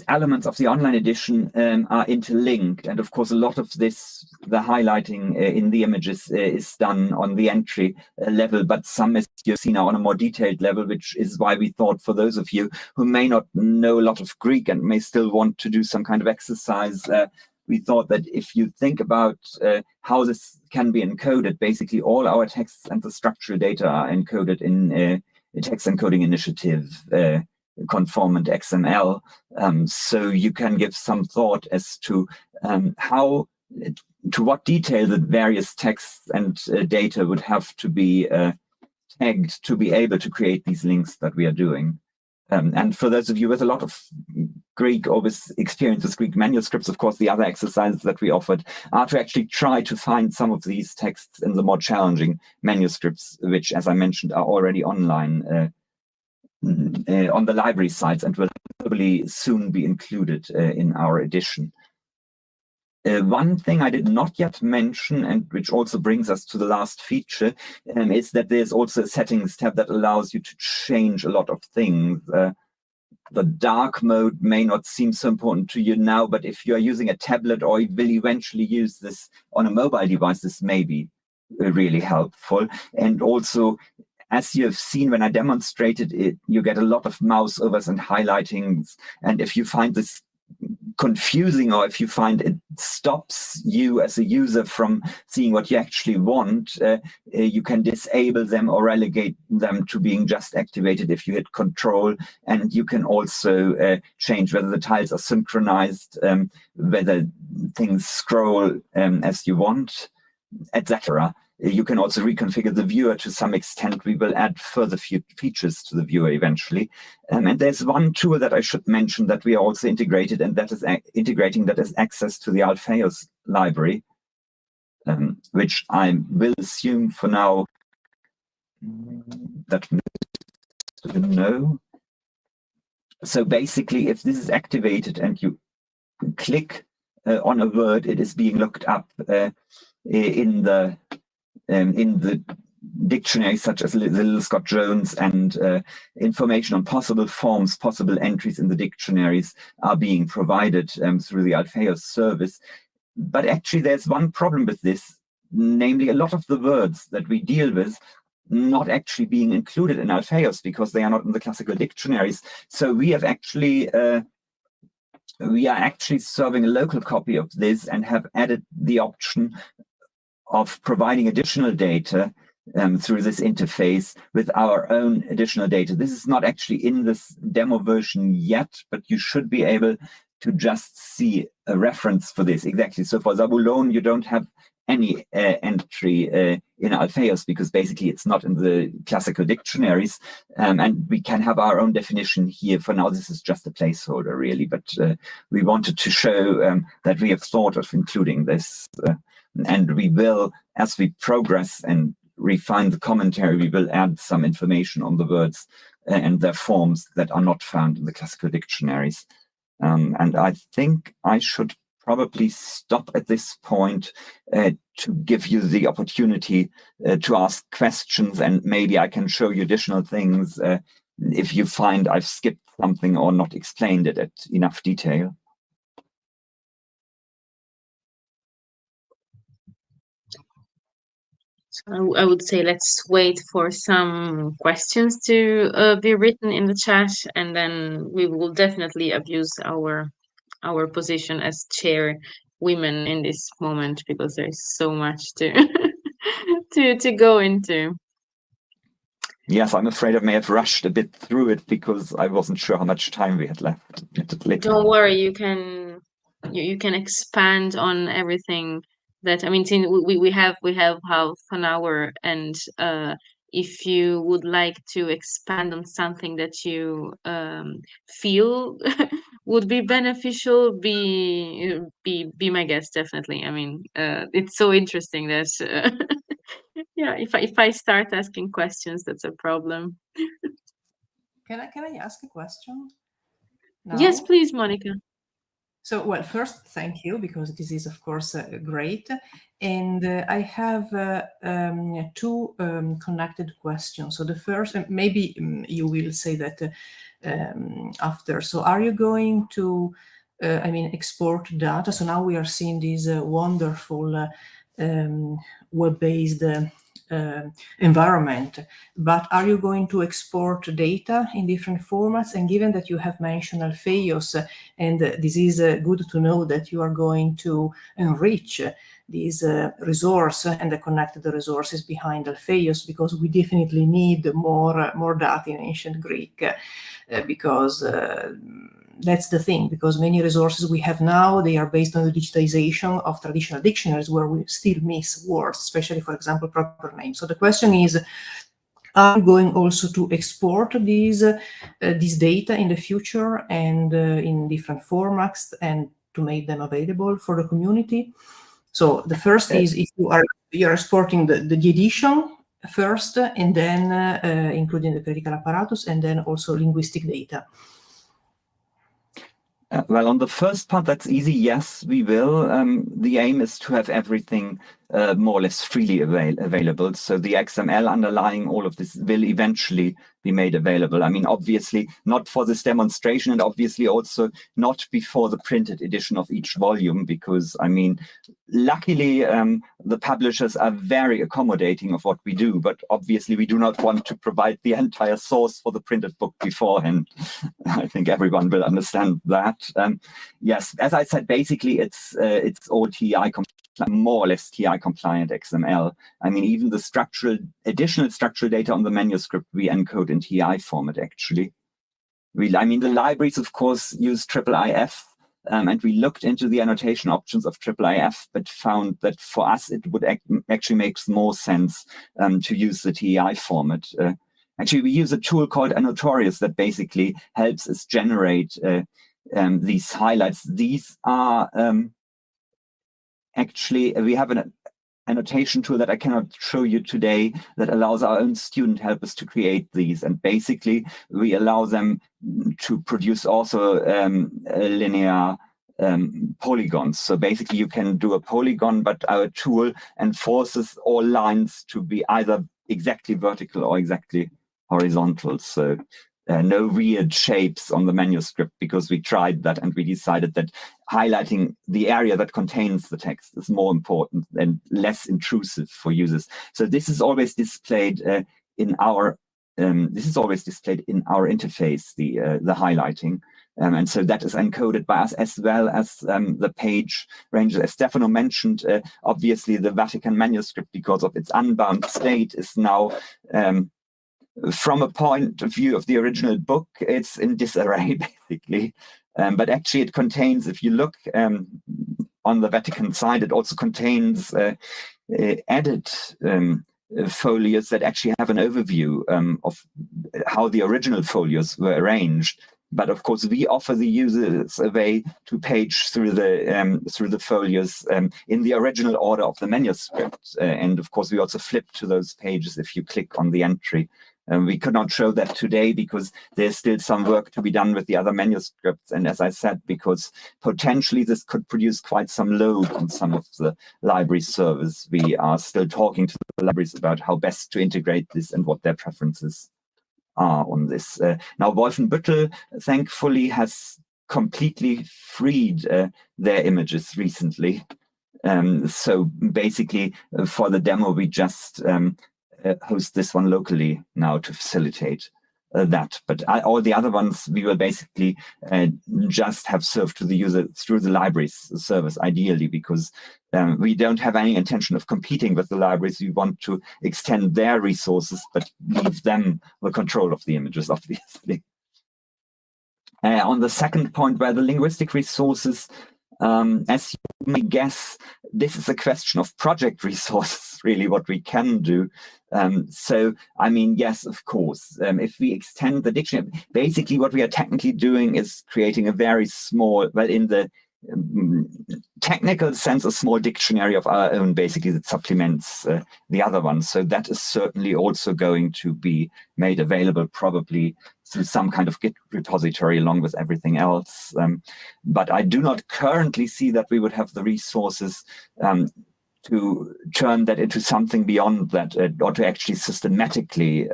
elements of the online edition are interlinked, and of course a lot of this, the highlighting in the images is done on the entry level, but some, as you've seen, are on a more detailed level, which is why we thought, for those of you who may not know a lot of Greek and may still want to do some kind of exercise, we thought that if you think about how this can be encoded, basically all our texts and the structural data are encoded in a text encoding initiative, conformant XML. So you can give some thought as to to what detail the various texts and data would have to be tagged to be able to create these links that we are doing. And for those of you with a lot of Greek or with experience with Greek manuscripts, of course, the other exercises that we offered are to actually try to find some of these texts in the more challenging manuscripts, which, as I mentioned, are already online on the library sites and will probably soon be included in our edition. One thing I did not yet mention, and which also brings us to the last feature, is that there's also a settings tab that allows you to change a lot of things. The dark mode may not seem so important to you now, but if you are using a tablet or you will eventually use this on a mobile device, this may be really helpful. And also, as you have seen when I demonstrated it, you get a lot of mouse overs and highlightings. And if you find this confusing, or if you find it stops you as a user from seeing what you actually want, you can disable them or relegate them to being just activated if you hit Control. And you can also change whether the tiles are synchronized, whether things scroll as you want, etc. You can also reconfigure the viewer to some extent. We will add further features to the viewer eventually. And there's one tool that I should mention that we are also integrated, and that is integrating, that is access to the Alpheus library, which I will assume for now that you know. So basically, if this is activated and you click on a word, it is being looked up in the dictionary, such as the Little Scott Jones, and information on possible forms, possible entries in the dictionaries are being provided through the Alpheus service. But actually there's one problem with this, namely a lot of the words that we deal with not actually being included in Alpheus because they are not in the classical dictionaries. So we have actually we are actually serving a local copy of this and have added the option of providing additional data through this interface with our own additional data. This is not actually in this demo version yet, but you should be able to just see a reference for this. Exactly. So for Zabulon, you don't have any entry in Alpheus because basically it's not in the classical dictionaries, and we can have our own definition here. For now, this is just a placeholder, really, but we wanted to show that we have thought of including this. And we will, as we progress and refine the commentary, we will add some information on the words and their forms that are not found in the classical dictionaries. And I think I should probably stop at this point to give you the opportunity to ask questions, and maybe I can show you additional things if you find I've skipped something or not explained it at enough detail. So I would say let's wait for some questions to be written in the chat, and then we will definitely abuse our position as chair women in this moment because there's so much to to go into. Yes, I'm afraid I may have rushed a bit through it because I wasn't sure how much time we had left. Don't worry, you can expand on everything that, I mean, since we have half an hour, and if you would like to expand on something that you feel would be beneficial, be my guest, definitely. I mean, it's so interesting that yeah, if I start asking questions, that's a problem. Can I ask a question Yes, now? please, Monica. So, well, first, thank you, because this is, of course, great. And I have two connected questions. So the first, maybe you will say that after. So are you going to, I mean, export data? So now we are seeing this wonderful web-based environment, but are you going to export data in different formats? And given that you have mentioned Alpheus, and this is good to know that you are going to enrich this resource and the connected resources behind Alpheus, because we definitely need more data in ancient Greek, because that's the thing, because many resources we have now, they are based on the digitization of traditional dictionaries where we still miss words, especially, for example, proper names. So the question is, are you going also to export these this data in the future and in different formats, and to make them available for the community? So the first is, if you're exporting the edition first, and then including the clerical apparatus, and then also linguistic data. Well, on the first part, that's easy. Yes, we will. The aim is to have everything more or less freely available. So the XML underlying all of this will eventually be made available. I mean, obviously not for this demonstration, and obviously also not before the printed edition of each volume, because, I mean, luckily the publishers are very accommodating of what we do, but obviously we do not want to provide the entire source for the printed book beforehand. I think everyone will understand that. Yes, as I said, basically it's all TI more or less TI compliant XML. I mean, even the additional structural data on the manuscript we encode in TI format, actually. I mean, the libraries, of course, use IIIF, and we looked into the annotation options of IIIF, but found that for us, it would actually makes more sense to use the TI format. Actually, we use a tool called Annotorious that basically helps us generate these highlights. These are actually, we have an annotation tool that I cannot show you today that allows our own student helpers to create these. And basically, we allow them to produce also linear polygons. So basically, you can do a polygon, but our tool enforces all lines to be either exactly vertical or exactly horizontal. So no weird shapes on the manuscript, because we tried that and we decided that highlighting the area that contains the text is more important and less intrusive for users. So this is always displayed in our interface, the highlighting. And so that is encoded by us, as well as the page ranges. As Stefano mentioned, obviously the Vatican manuscript, because of its unbound state, is now from a point of view of the original book, it's in disarray, basically. But actually it contains, if you look on the Vatican side, it also contains added folios that actually have an overview of how the original folios were arranged. But of course, we offer the users a way to page through the folios in the original order of the manuscript. And of course, we also flip to those pages if you click on the entry. We could not show that today because there's still some work to be done with the other manuscripts. And as I said, because potentially this could produce quite some load on some of the library servers, we are still talking to the libraries about how best to integrate this and what their preferences are on this. Now, Wolfenbüttel, thankfully, has completely freed their images recently. So basically, for the demo, we just host this one locally now to facilitate that. But all the other ones, we will basically just have served to the user through the libraries service, ideally, because we don't have any intention of competing with the libraries. We want to extend their resources, but leave them the control of the images, obviously. On the second point, where the linguistic resources As you may guess, this is a question of project resources, really, what we can do. So, I mean, yes, of course, if we extend the dictionary, basically what we are technically doing is creating a very small, well, in the technical sense, a small dictionary of our own, basically, that supplements the other one. So that is certainly also going to be made available probably through some kind of Git repository along with everything else. But I do not currently see that we would have the resources to turn that into something beyond that, or to actually systematically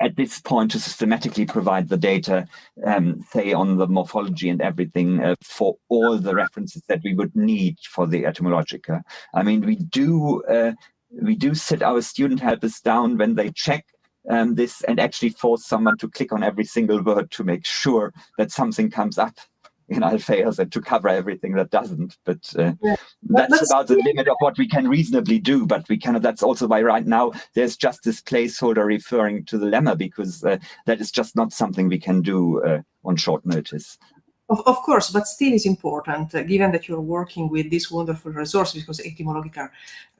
at this point to systematically provide the data, say on the morphology and everything for all the references that we would need for the Etymologika. I mean, we do sit our student helpers down when they check this and actually force someone to click on every single word to make sure that something comes up in Alpheus and to cover everything that doesn't. But that's about the limit of what we can reasonably do. But we cannot. That's also why right now there's just this placeholder referring to the lemma, because that is just not something we can do on short notice. Of course, but still is important, given that you're working with this wonderful resource, because Etymologika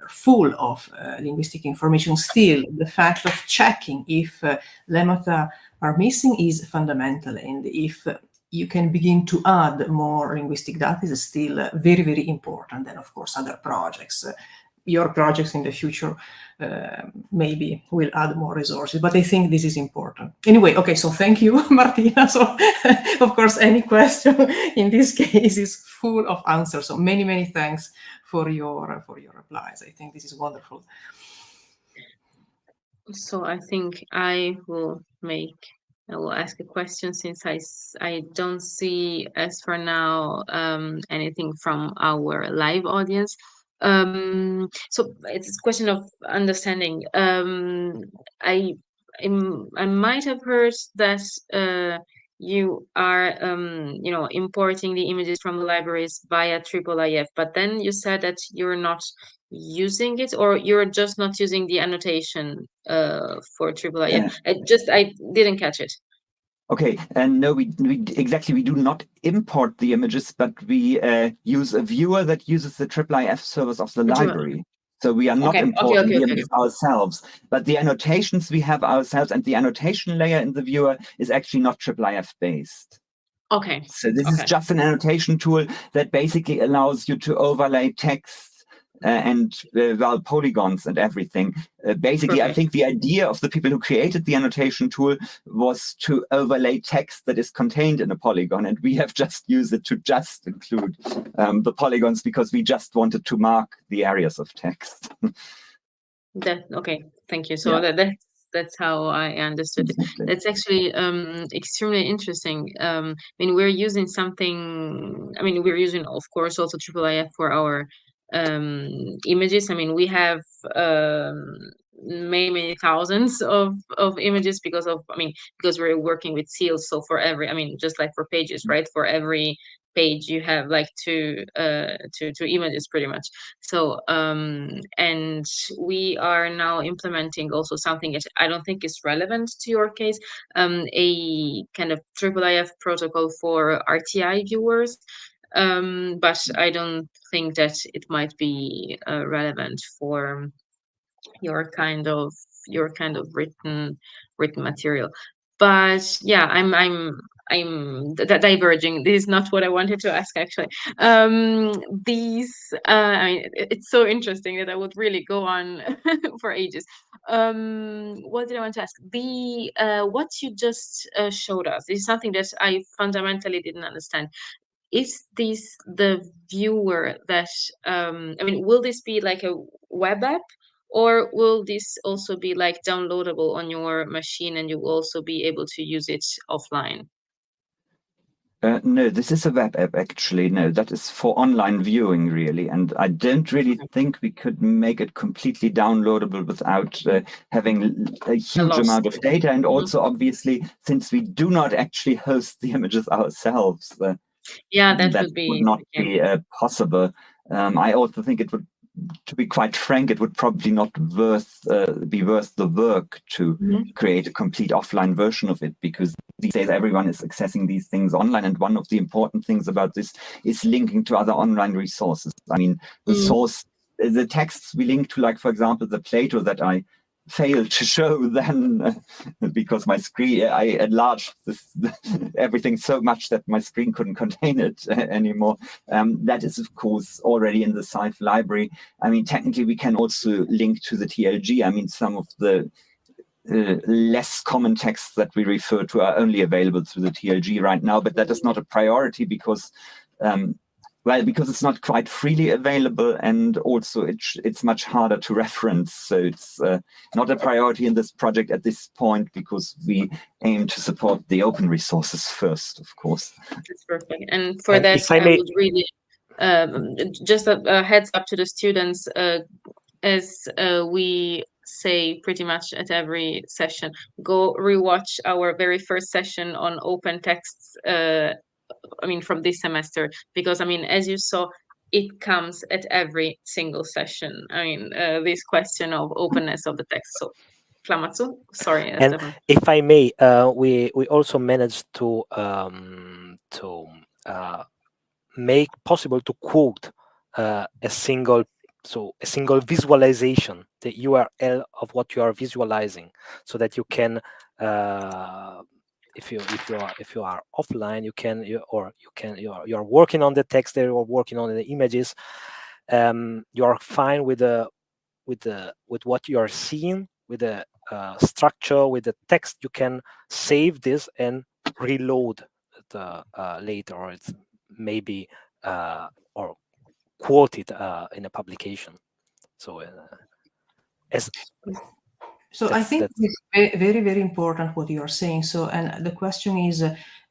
are full of linguistic information. Still, the fact of checking if lemmata are missing is fundamental, and if you can begin to add more linguistic data is still very, very important. And of course, other projects, your projects in the future maybe will add more resources, but I think this is important. Anyway, okay, so thank you, Martina. So of course, any question in this case is full of answers. So many, many thanks for your replies. I think this is wonderful. So I think I will ask a question, since I don't see, as for now, anything from our live audience. So it's a question of understanding. I might have heard that you are importing the images from the libraries via IIIF, but then you said that you're not using it, or you're just not using the annotation for IIIF. I didn't catch it. Okay, and no, we do not import the images, but we use a viewer that uses the IIIF service of the library. So we are not importing the images ourselves, but the annotations we have ourselves, and the annotation layer in the viewer is actually not IIIF based. Okay. So this is just an annotation tool that basically allows you to overlay text and well, polygons and everything. Basically, I think the idea of the people who created the annotation tool was to overlay text that is contained in a polygon, and we have just used it to just include the polygons because we just wanted to mark the areas of text. Okay, thank you. So that's how I understood it. That's actually extremely interesting. I mean, we're using something. I mean, we're using, of course, also IIIF for our images. I mean, we have many thousands of images because we're working with seals. So for every, just like for pages, right? For every page you have like two images pretty much. So and we are now implementing also something that I don't think is relevant to your case, a kind of IIIF protocol for RTI viewers. But I don't think that it might be relevant for your kind of written material. But yeah, I'm diverging. This is not what I wanted to ask, actually. It's so interesting that I would really go on for ages. What did I want to ask? What you just showed us is something that I fundamentally didn't understand. Is this the viewer that will this be like a web app, or will this also be like downloadable on your machine and you will also be able to use it offline? No, this is a web app, actually. No, that is for online viewing, really. And I don't really think we could make it completely downloadable without having a huge amount of data. And also, obviously, since we do not actually host the images ourselves, that would not be possible. I also think it would to be quite frank, it would probably not be worth the work to create a complete offline version of it, because these days everyone is accessing these things online. And one of the important things about this is linking to other online resources. I mean, the source, the texts we link to, like, for example, the Plato that I failed to show then because my screen, I enlarged everything so much that my screen couldn't contain it anymore. That is, of course, already in the SCIF library. I mean, technically, we can also link to the TLG. I mean, some of the less common texts that we refer to are only available through the TLG right now, but that is not a priority because well, because it's not quite freely available, and also it's much harder to reference. So it's not a priority in this project at this point, because we aim to support the open resources first, of course. That's perfect. And for that, I would really just a heads up to the students, as we say pretty much at every session, go rewatch our very first session on open texts. I mean, from this semester, because I mean, as you saw, it comes at every single session. I mean, this question of openness of the text. So, Klamatsu, sorry, and Stefano. If I may, we also managed to make possible to quote a single visualization, the URL of what you are visualizing, so that you can. If you are offline, you are working on the text there, or working on the images, you are fine with what you are seeing, with the structure, with the text. You can save this and reload it later, or it's maybe or quote it in a publication. So So I think it's very, very important what you are saying. So, and the question is,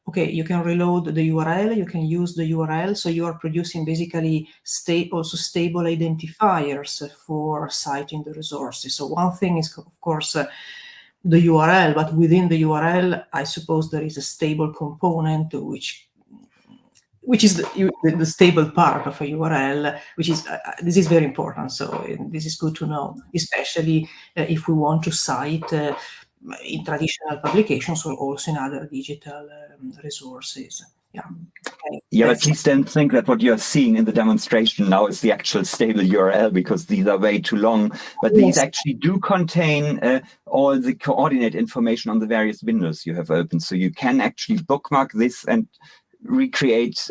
okay, you can reload the URL, you can use the URL. So you are producing basically also stable identifiers for citing the resources. So one thing is, of course, the URL, but within the URL, I suppose there is a stable component which is the stable part of a URL, which is, this is very important. So this is good to know, especially if we want to cite in traditional publications or also in other digital resources. Yeah. Okay. Yeah, but please don't think that what you're seeing in the demonstration now is the actual stable URL, because these are way too long. But these actually do contain all the coordinate information on the various windows you have opened. So you can actually bookmark this and recreate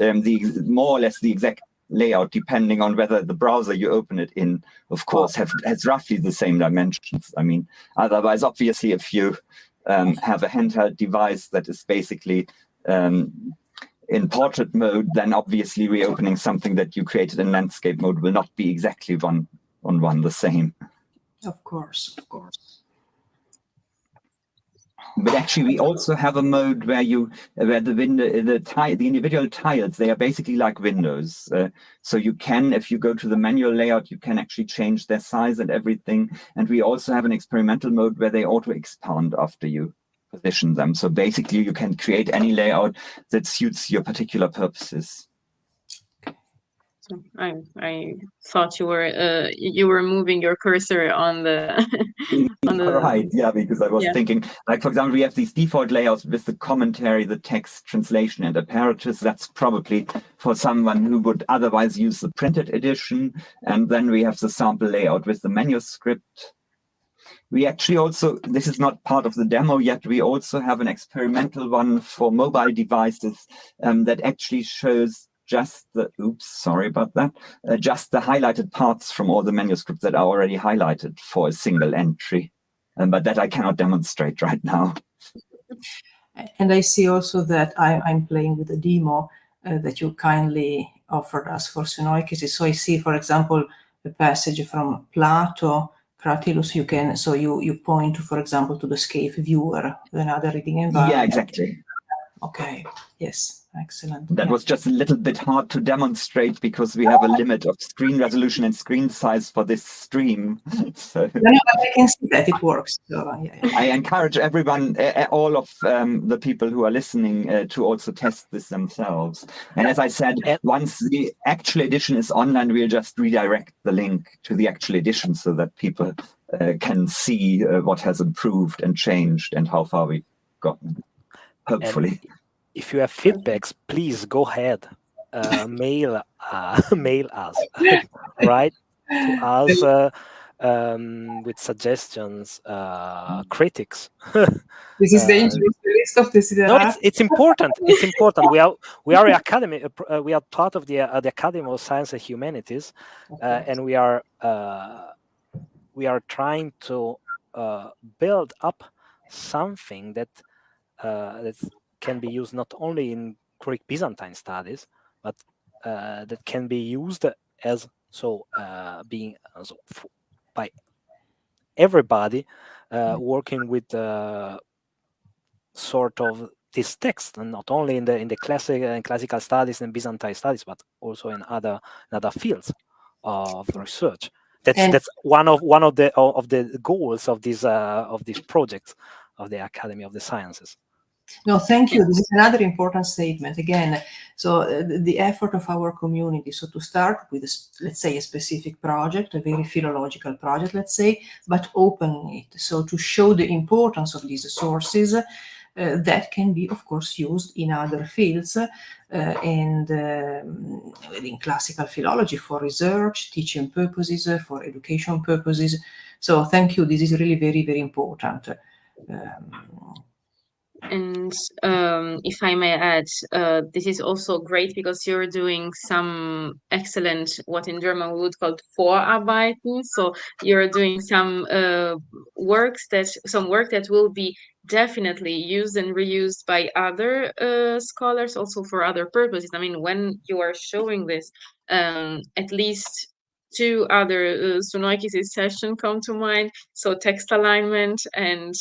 more or less the exact layout, depending on whether the browser you open it in, of course, has roughly the same dimensions. I mean, otherwise, obviously, if you have a handheld device that is basically in portrait mode, then obviously reopening something that you created in landscape mode will not be exactly one the same. Of course, of course. But actually, we also have a mode where the individual tiles, they are basically like windows. So you can, if you go to the manual layout, you can actually change their size and everything. And we also have an experimental mode where they auto expand after you position them. So basically, you can create any layout that suits your particular purposes. So I thought you were moving your cursor on the right, yeah, because I was thinking, like, for example, we have these default layouts with the commentary, the text translation and apparatus. That's probably for someone who would otherwise use the printed edition. And then we have the sample layout with the manuscript. We actually also, this is not part of the demo yet, we also have an experimental one for mobile devices that actually shows just the, sorry about that, just the highlighted parts from all the manuscripts that are already highlighted for a single entry. But that I cannot demonstrate right now. And I see also that I'm playing with a demo that you kindly offered us for Sunoikis. So I see, for example, a passage from Plato, Cratylus. You can, so you point to, for example, to the SCIF viewer, another reading environment. Yeah, exactly. Okay. Yes. Excellent. That was just a little bit hard to demonstrate because we have a limit of screen resolution and screen size for this stream. So No, I can see that it works. So, I encourage everyone, all of the people who are listening, to also test this themselves. And as I said, once the actual edition is online, we'll just redirect the link to the actual edition so that people can see what has improved and changed and how far we've gotten, hopefully. And if you have feedbacks, please go ahead, mail us, write to us with suggestions, critics. This is dangerous. The list of desiderata. No, it's important. It's important. We are an academy. We are part of the Academy of Science and Humanities, and we are trying to build up something that can be used not only in Greek Byzantine studies, but that can be used as by everybody working with sort of this text, and not only in the classical studies and Byzantine studies, but also in other fields of research. That's one of the goals of these projects of the Academy of the Sciences. No, thank you. This is another important statement. Again, so the effort of our community. So to start with, let's say, a specific project, a very philological project, let's say, but opening it. So to show the importance of these sources that can be, of course, used in other fields and in classical philology for research, teaching purposes, for education purposes. So thank you. This is really very, very important. And if I may add, this is also great because you're doing some excellent, what in German we would call Vorarbeiten. So you're doing some work that will be definitely used and reused by other scholars, also for other purposes. I mean, when you are showing this, at least two other Sunoikisis sessions come to mind. So text alignment and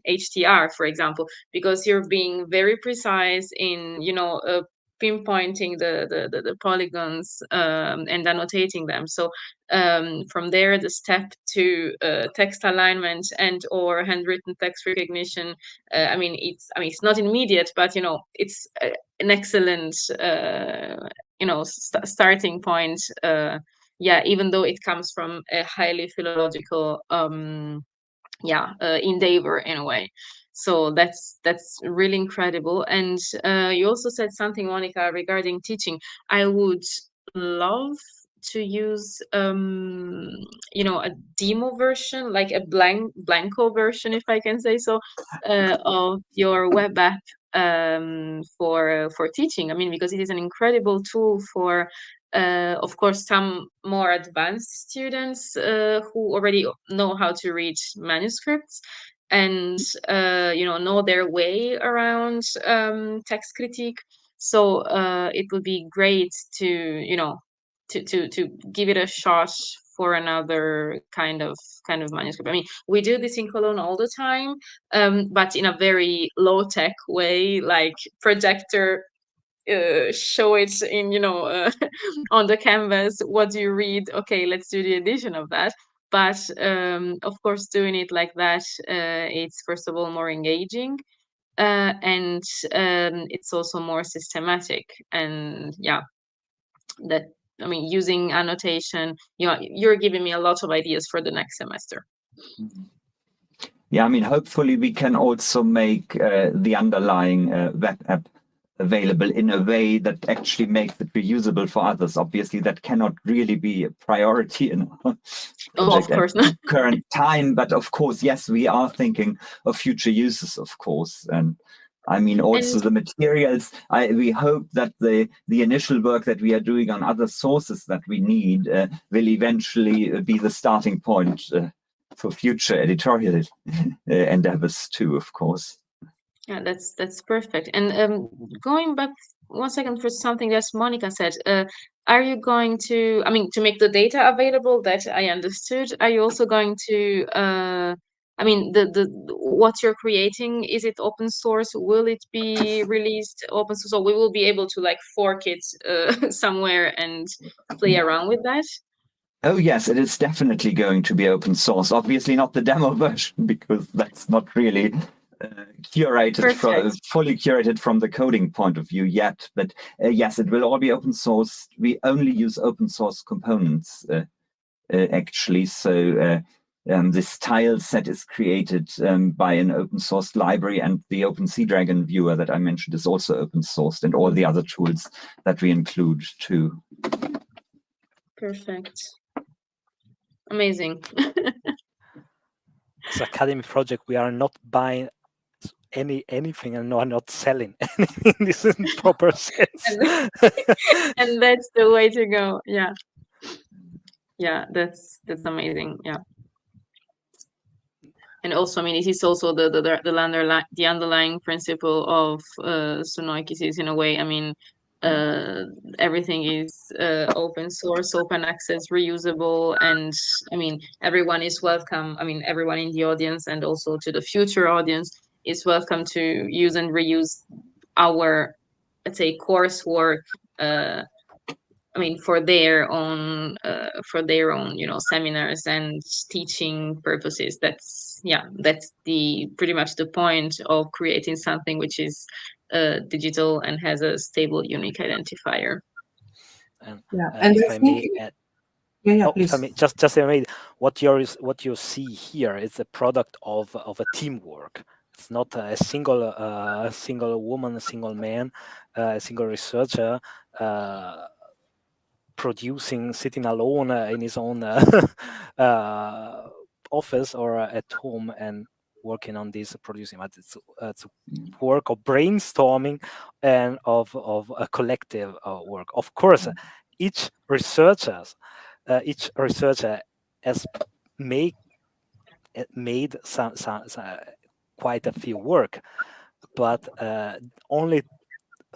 HTR, for example, because you're being very precise in, pinpointing the polygons and annotating them. So from there, the step to text alignment and or handwritten text recognition. It's not immediate, but it's an excellent starting point. Even though it comes from a highly philological endeavor in a way. So that's really incredible. And you also said something, Monica, regarding teaching. I would love to use a demo version, like a blanco version, if I can say so, of your web app for teaching. I mean, because it is an incredible tool for of course, some more advanced students who already know how to read manuscripts and know their way around text critique. So it would be great to to give it a shot for another kind of manuscript. I mean, we do this in Cologne all the time, but in a very low tech way, like projector. Show it in on the canvas. What do you read? Okay, let's do the edition of that. But of course, doing it like that, it's first of all more engaging, and it's also more systematic. And using annotation, you're giving me a lot of ideas for the next semester. Yeah, I mean, hopefully we can also make the underlying web app available in a way that actually makes it reusable for others. Obviously, that cannot really be a priority in our of course not. Current time. But of course, yes, we are thinking of future uses, of course. And I mean, also the materials. We hope that the initial work that we are doing on other sources that we need will eventually be the starting point for future editorial endeavors too, of course. Yeah, that's perfect. And going back 1 second for something that Monica said, are you going to make the data available? That I understood. Are you also going to I mean, the what you're creating, is it open source? Will it be released open source? So we will be able to like fork it somewhere and play around with that? Oh yes, it is definitely going to be open source. Obviously not the demo version, because that's not really curated, fully curated from the coding point of view yet. But yes, it will all be open source. We only use open source components actually. So this tile set is created by an open source library, and the OpenSeaDragon viewer that I mentioned is also open sourced, and all the other tools that we include too. Perfect. Amazing. As academic project, we are not buying anything and are not selling anything in this proper sense. And that's the way to go. Yeah. Yeah, that's amazing. Yeah. And also, I mean, it is also the underlying principle of Sunoikisis in a way. I mean, everything is open source, open access, reusable, and I mean, everyone is welcome. I mean, everyone in the audience and also to the future audience is welcome to use and reuse our, let's say, coursework. I mean, for their own, you know, seminars and teaching purposes. That's pretty much the point of creating something which is digital and has a stable, unique identifier. And if I may add, please. If I may, just what you see here is a product of a teamwork. It's not a single woman, a single man, a single researcher sitting alone in his own office or at home and working on this producing. But it's a work of brainstorming and of a collective work. Of course, each researcher has made some quite a few work, but only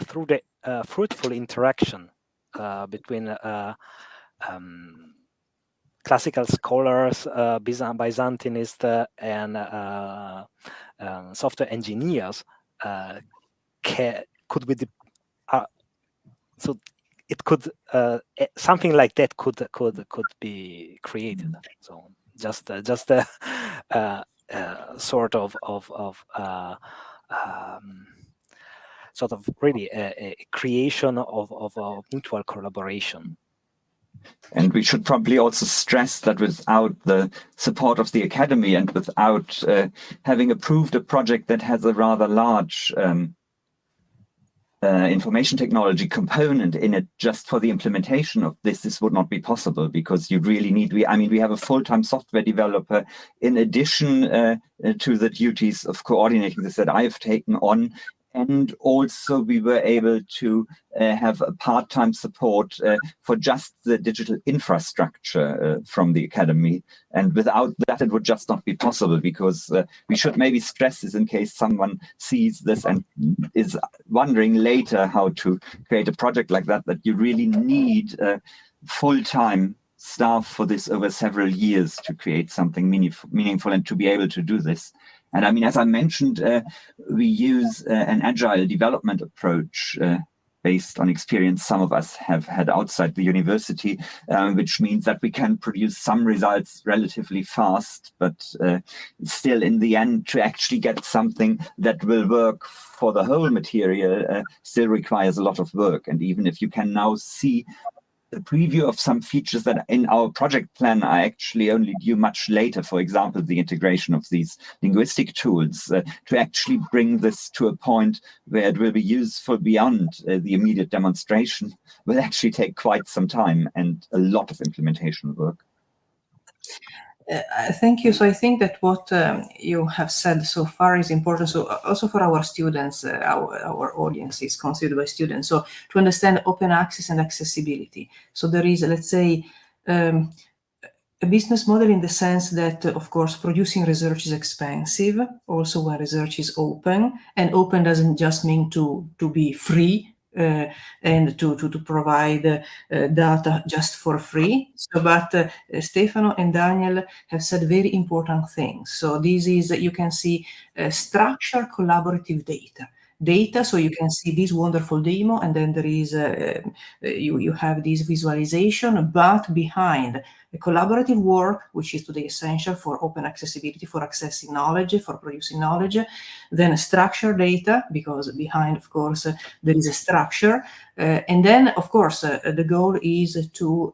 through the fruitful interaction between classical scholars, Byzantinists, and software engineers could be so it could something like that could be created. So just a sort of really a creation of a mutual collaboration. And we should probably also stress that without the support of the academy and without having approved a project that has a rather large information technology component in it, just for the implementation of this would not be possible, because you really need, we have a full-time software developer in addition to the duties of coordinating this that I have taken on. And also we were able to have a part-time support for just the digital infrastructure from the academy. And without that, it would just not be possible, because we should maybe stress this in case someone sees this and is wondering later how to create a project like that, that you really need full-time staff for this over several years to create something meaningful and to be able to do this. And I mean, as I mentioned, we use an agile development approach based on experience some of us have had outside the university, which means that we can produce some results relatively fast, but still in the end, to actually get something that will work for the whole material still requires a lot of work. And even if you can now see the preview of some features that in our project plan are actually only due much later, for example, the integration of these linguistic tools, to actually bring this to a point where it will be useful beyond the immediate demonstration will actually take quite some time and a lot of implementation work. Thank you. So I think that what you have said so far is important. So also for our students, our audience is considered by students. So to understand open access and accessibility. So there is, let's say, a business model in the sense that, of course, producing research is expensive. Also when research is open, and open doesn't just mean to be free. and to provide data just for free. So, but Stefano and Daniel have said very important things. So this is, you can see structured collaborative data, so you can see this wonderful demo, and then there is you have this visualization, but behind the collaborative work, which is today essential for open accessibility, for accessing knowledge, for producing knowledge, then structured data, because behind, of course, there is a structure, and then, of course, the goal is to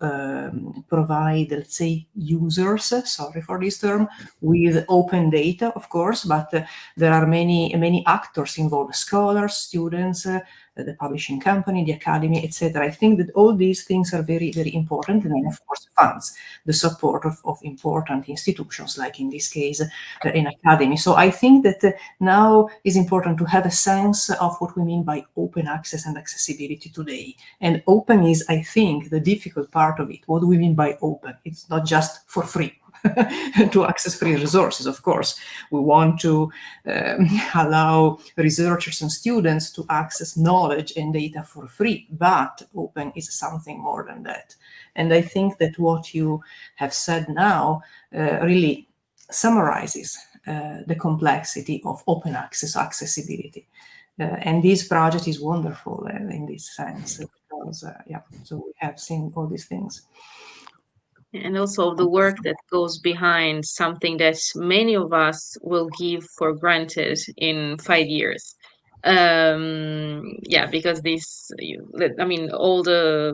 provide, let's say, users, sorry for this term, with open data, of course, but there are many actors involved: scholars, students, the publishing company, the academy, etc. I think that all these things are very, very important. And then, of course, funds, the support of important institutions, like in this case, an academy. So I think that now is important to have a sense of what we mean by open access and accessibility today. And open is, I think, the difficult part of it. What do we mean by open? It's not just for free. To access free resources, of course. We want to allow researchers and students to access knowledge and data for free, but open is something more than that. And I think that what you have said now really summarizes the complexity of open access, accessibility. And this project is wonderful in this sense, because, so we have seen all these things. And also the work that goes behind something that many of us will give for granted in 5 years. Because this, I mean, all the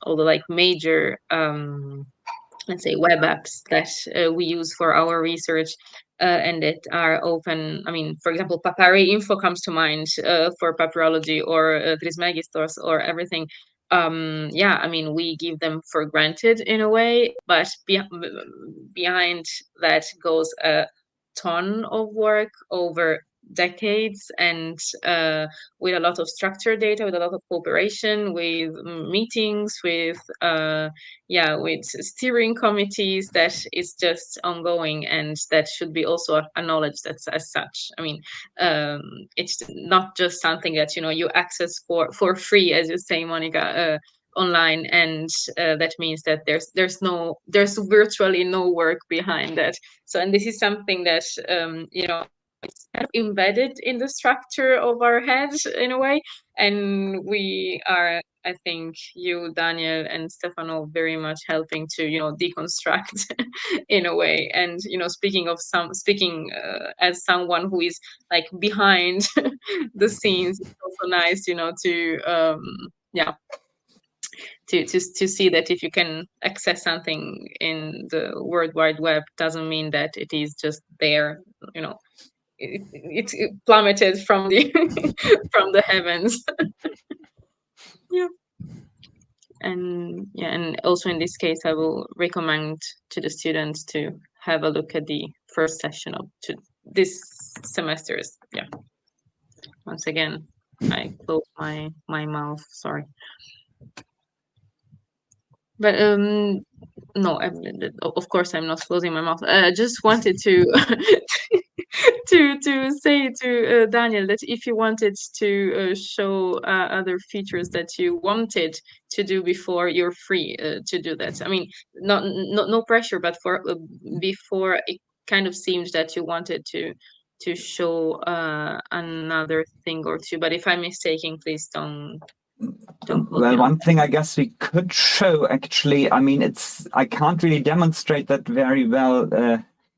like major let's say web apps that we use for our research and that are open. I mean, for example, Papari Info comes to mind for papyrology, or Trismegistos, or everything. I mean, we give them for granted in a way, but behind that goes a ton of work over decades, and with a lot of structured data, with a lot of cooperation, with meetings, with with steering committees, that is just ongoing, and that should be also acknowledged as such. I mean, it's not just something that you access for free, as you say, Monica, online, and that means that there's virtually no work behind that. So, and this is something that it's kind of embedded in the structure of our heads in a way, and we are, I think, you, Daniel, and Stefano, very much helping to deconstruct in a way. And speaking as someone who is like behind the scenes, it's also nice to see that if you can access something in the World Wide Web, doesn't mean that it is just there. It plummeted from the from the heavens. And also in this case, I will recommend to the students to have a look at the first session of this semester's. Once again, I close my mouth. Sorry. But no, of course I'm not closing my mouth. I just wanted to to say to Daniel that if you wanted to show other features that you wanted to do before, you're free to do that. I mean, no pressure, but for before it kind of seemed that you wanted to show another thing or two. But if I'm mistaken, please don't. Well, one thing I guess we could show, actually, I mean, I can't really demonstrate that very well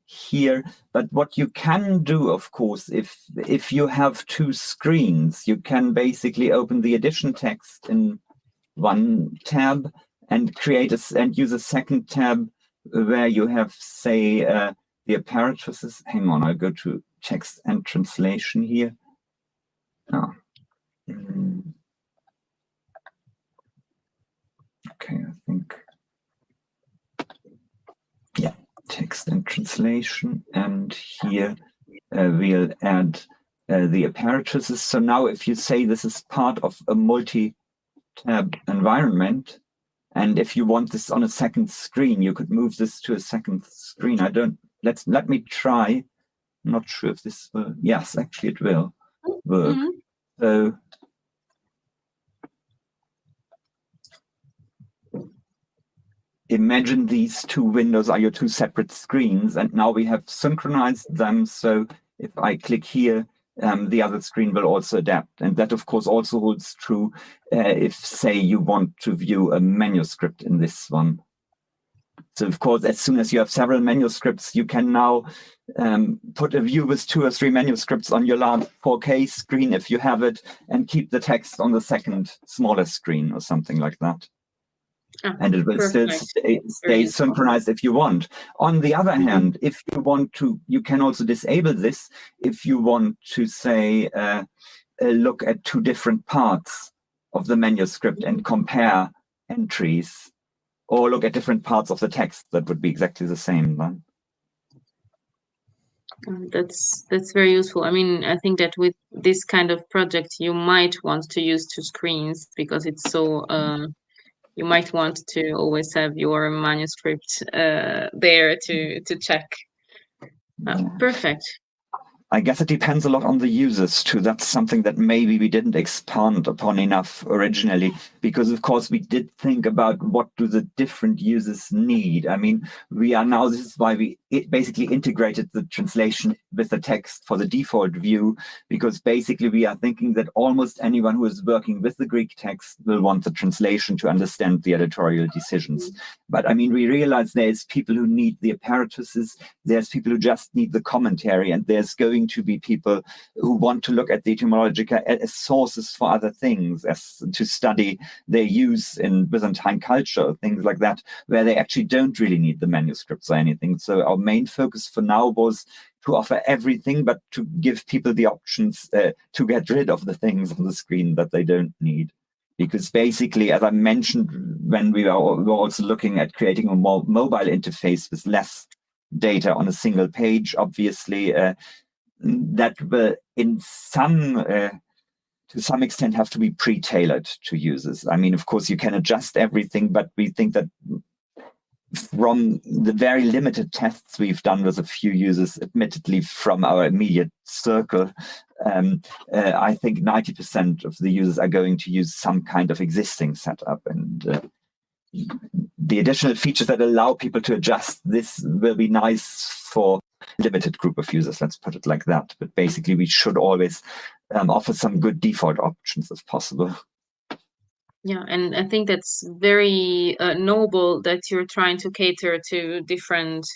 here, but what you can do, of course, if you have two screens, you can basically open the edition text in one tab and and use a second tab where you have, say, the apparatuses. Hang on, I'll go to text and translation here. Oh. Okay, I think, yeah, text and translation, and here we'll add the apparatuses. So now if you say this is part of a multi-tab environment, and if you want this on a second screen, you could move this to a second screen. Let me try. I'm not sure if this will, yes, actually it will work. So imagine these two windows are your two separate screens, and now we have synchronized them. So if I click here, the other screen will also adapt. And that, of course, also holds true if, say, you want to view a manuscript in this one. So, of course, as soon as you have several manuscripts, you can now put a view with 2 or 3 manuscripts on your large 4K screen if you have it, and keep the text on the second smaller screen or something like that. Oh, and it will perfect. still stay synchronized if you want. On the other hand, if you want to, you can also disable this if you want to, say, look at 2 different parts of the manuscript and compare entries, or look at different parts of the text that would be exactly the same. Then. That's very useful. I mean, I think that with this kind of project, you might want to use 2 screens because it's so. You might want to always have your manuscript there to check. Perfect. I guess it depends a lot on the users too. That's something that maybe we didn't expand upon enough originally, because of course we did think about what do the different users need. I mean, we are now, this is why we basically integrated the translation with the text for the default view, because basically we are thinking that almost anyone who is working with the Greek text will want the translation to understand the editorial decisions. But I mean, we realize there's people who need the apparatuses, there's people who just need the commentary, and there's going to be people who want to look at the Etymologika as sources for other things, as to study their use in Byzantine culture, things like that, where they actually don't really need the manuscripts or anything. So our main focus for now was to offer everything, but to give people the options to get rid of the things on the screen that they don't need. Because basically, as I mentioned, when we were also looking at creating a more mobile interface with less data on a single page, obviously, that will to some extent have to be pre-tailored to users. I mean, of course, you can adjust everything, but we think that from the very limited tests we've done with a few users, admittedly from our immediate circle, I think 90% of the users are going to use some kind of existing setup, and the additional features that allow people to adjust this will be nice for a limited group of users, let's put it like that. But basically, we should always offer some good default options if possible. Yeah, and I think that's very noble that you're trying to cater to different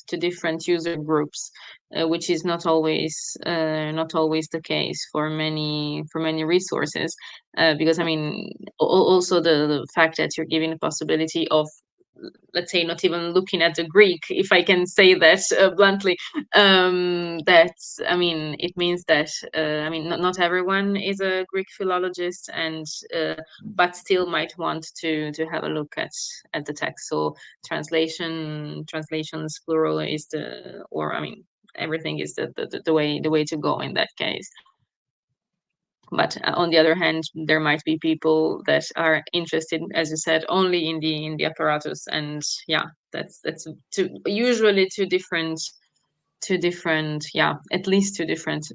user groups, which is not always the case for many resources. Because I mean, also the fact that you're giving the possibility of, let's say, not even looking at the Greek, if I can say that bluntly, that's, I mean, it means that, I mean, not everyone is a Greek philologist, and but still might want to have a look at the text. So translations plural is everything is the way to go in that case. But on the other hand, there might be people that are interested, as you said, only in the apparatus, and yeah, that's usually two different, at least 2 different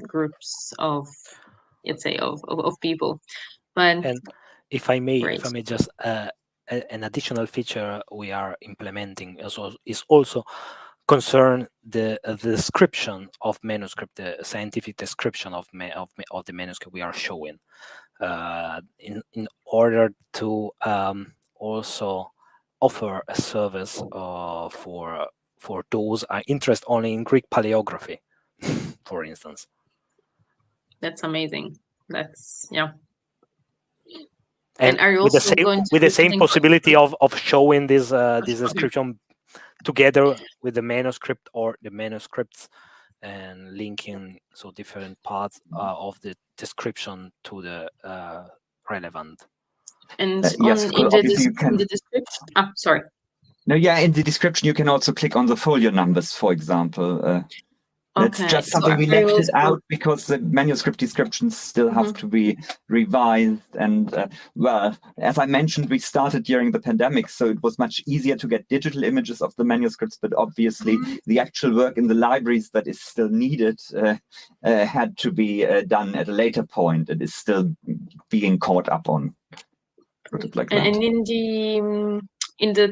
groups of, let's say, of people. But and if I may great. just an additional feature we are implementing is also concern the description of manuscript, the scientific description of the manuscript we are showing, in order to also offer a service for those are interested only in Greek paleography, for instance. That's amazing. That's, yeah. And are you with also going to with the same possibility of showing this description together with the manuscript or the manuscripts, and linking so different parts of the description to the relevant. And yes, in the description. Sorry. No, yeah, in the description you can also click on the folio numbers, for example. It's just something we left it out because the manuscript descriptions still have to be revised. And well, as I mentioned, we started during the pandemic, so it was much easier to get digital images of the manuscripts. But obviously, the actual work in the libraries that is still needed had to be done at a later point. It is still being caught up on. Put it like that. And in in the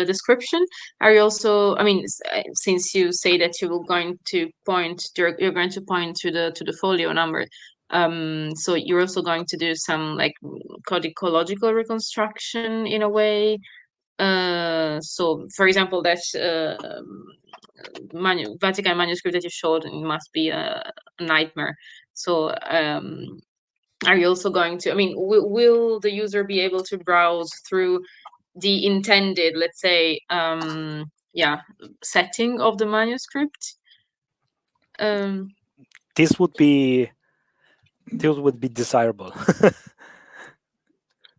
description, are you also, I mean, since you say that you're going to point to the folio number, so you're also going to do some like codicological reconstruction in a way. So for example, that Vatican manuscript that you showed must be a nightmare. So are you also going to, I mean, will the user be able to browse through the intended, let's say, setting of the manuscript? This would be desirable.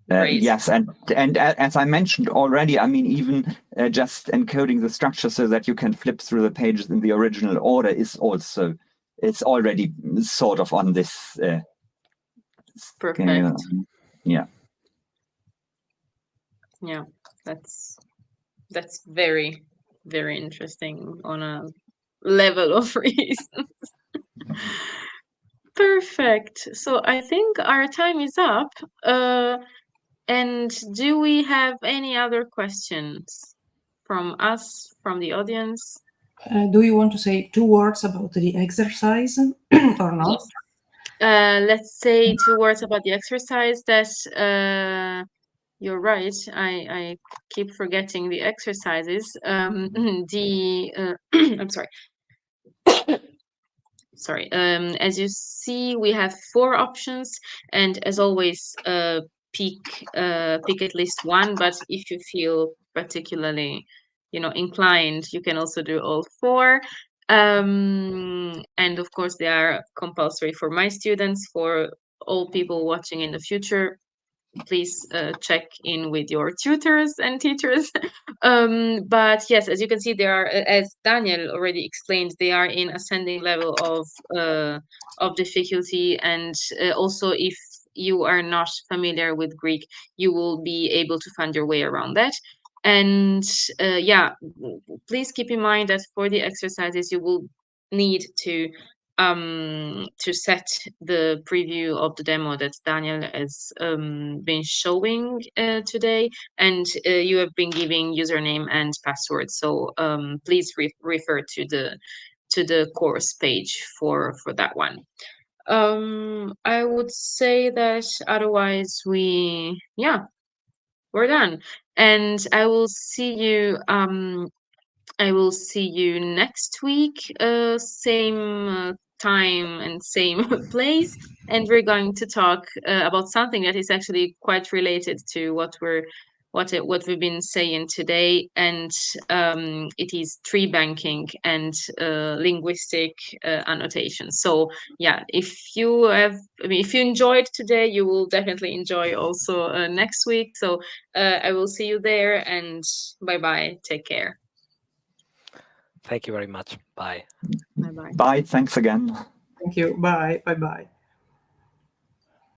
Yes, and as I mentioned already, I mean, even just encoding the structure so that you can flip through the pages in the original order is also, it's already sort of on this perfect scale. Yeah. Yeah, that's very, very interesting on a level of reasons. Perfect. So I think our time is up. And do we have any other questions from us, from the audience? Do you want to say 2 words about the exercise or not? Yes. Let's say 2 words about the exercise. That you're right. I keep forgetting the exercises. I'm sorry. Sorry. As you see, we have 4 options, and as always, pick at least one. But if you feel particularly, inclined, you can also do all 4. And of course, they are compulsory for my students. For all people watching in the future, please check in with your tutors and teachers. But yes, as you can see, they are, as Daniel already explained, they are in ascending level of difficulty. And also, if you are not familiar with Greek, you will be able to find your way around that. And please keep in mind that for the exercises, you will need to set the preview of the demo that Daniel has been showing today, and you have been giving username and password. So please refer to the course page for that one. I would say that otherwise we're done, and I will see you. I will see you next week, same time and same place, and we're going to talk about something that is actually quite related to what we've been saying today, and it is tree banking and linguistic annotation. So yeah, if you enjoyed today, you will definitely enjoy also next week. So I will see you there, and bye. Take care. Thank you very much. Bye. Bye. Bye. Thanks again. Thank you. Bye. Bye.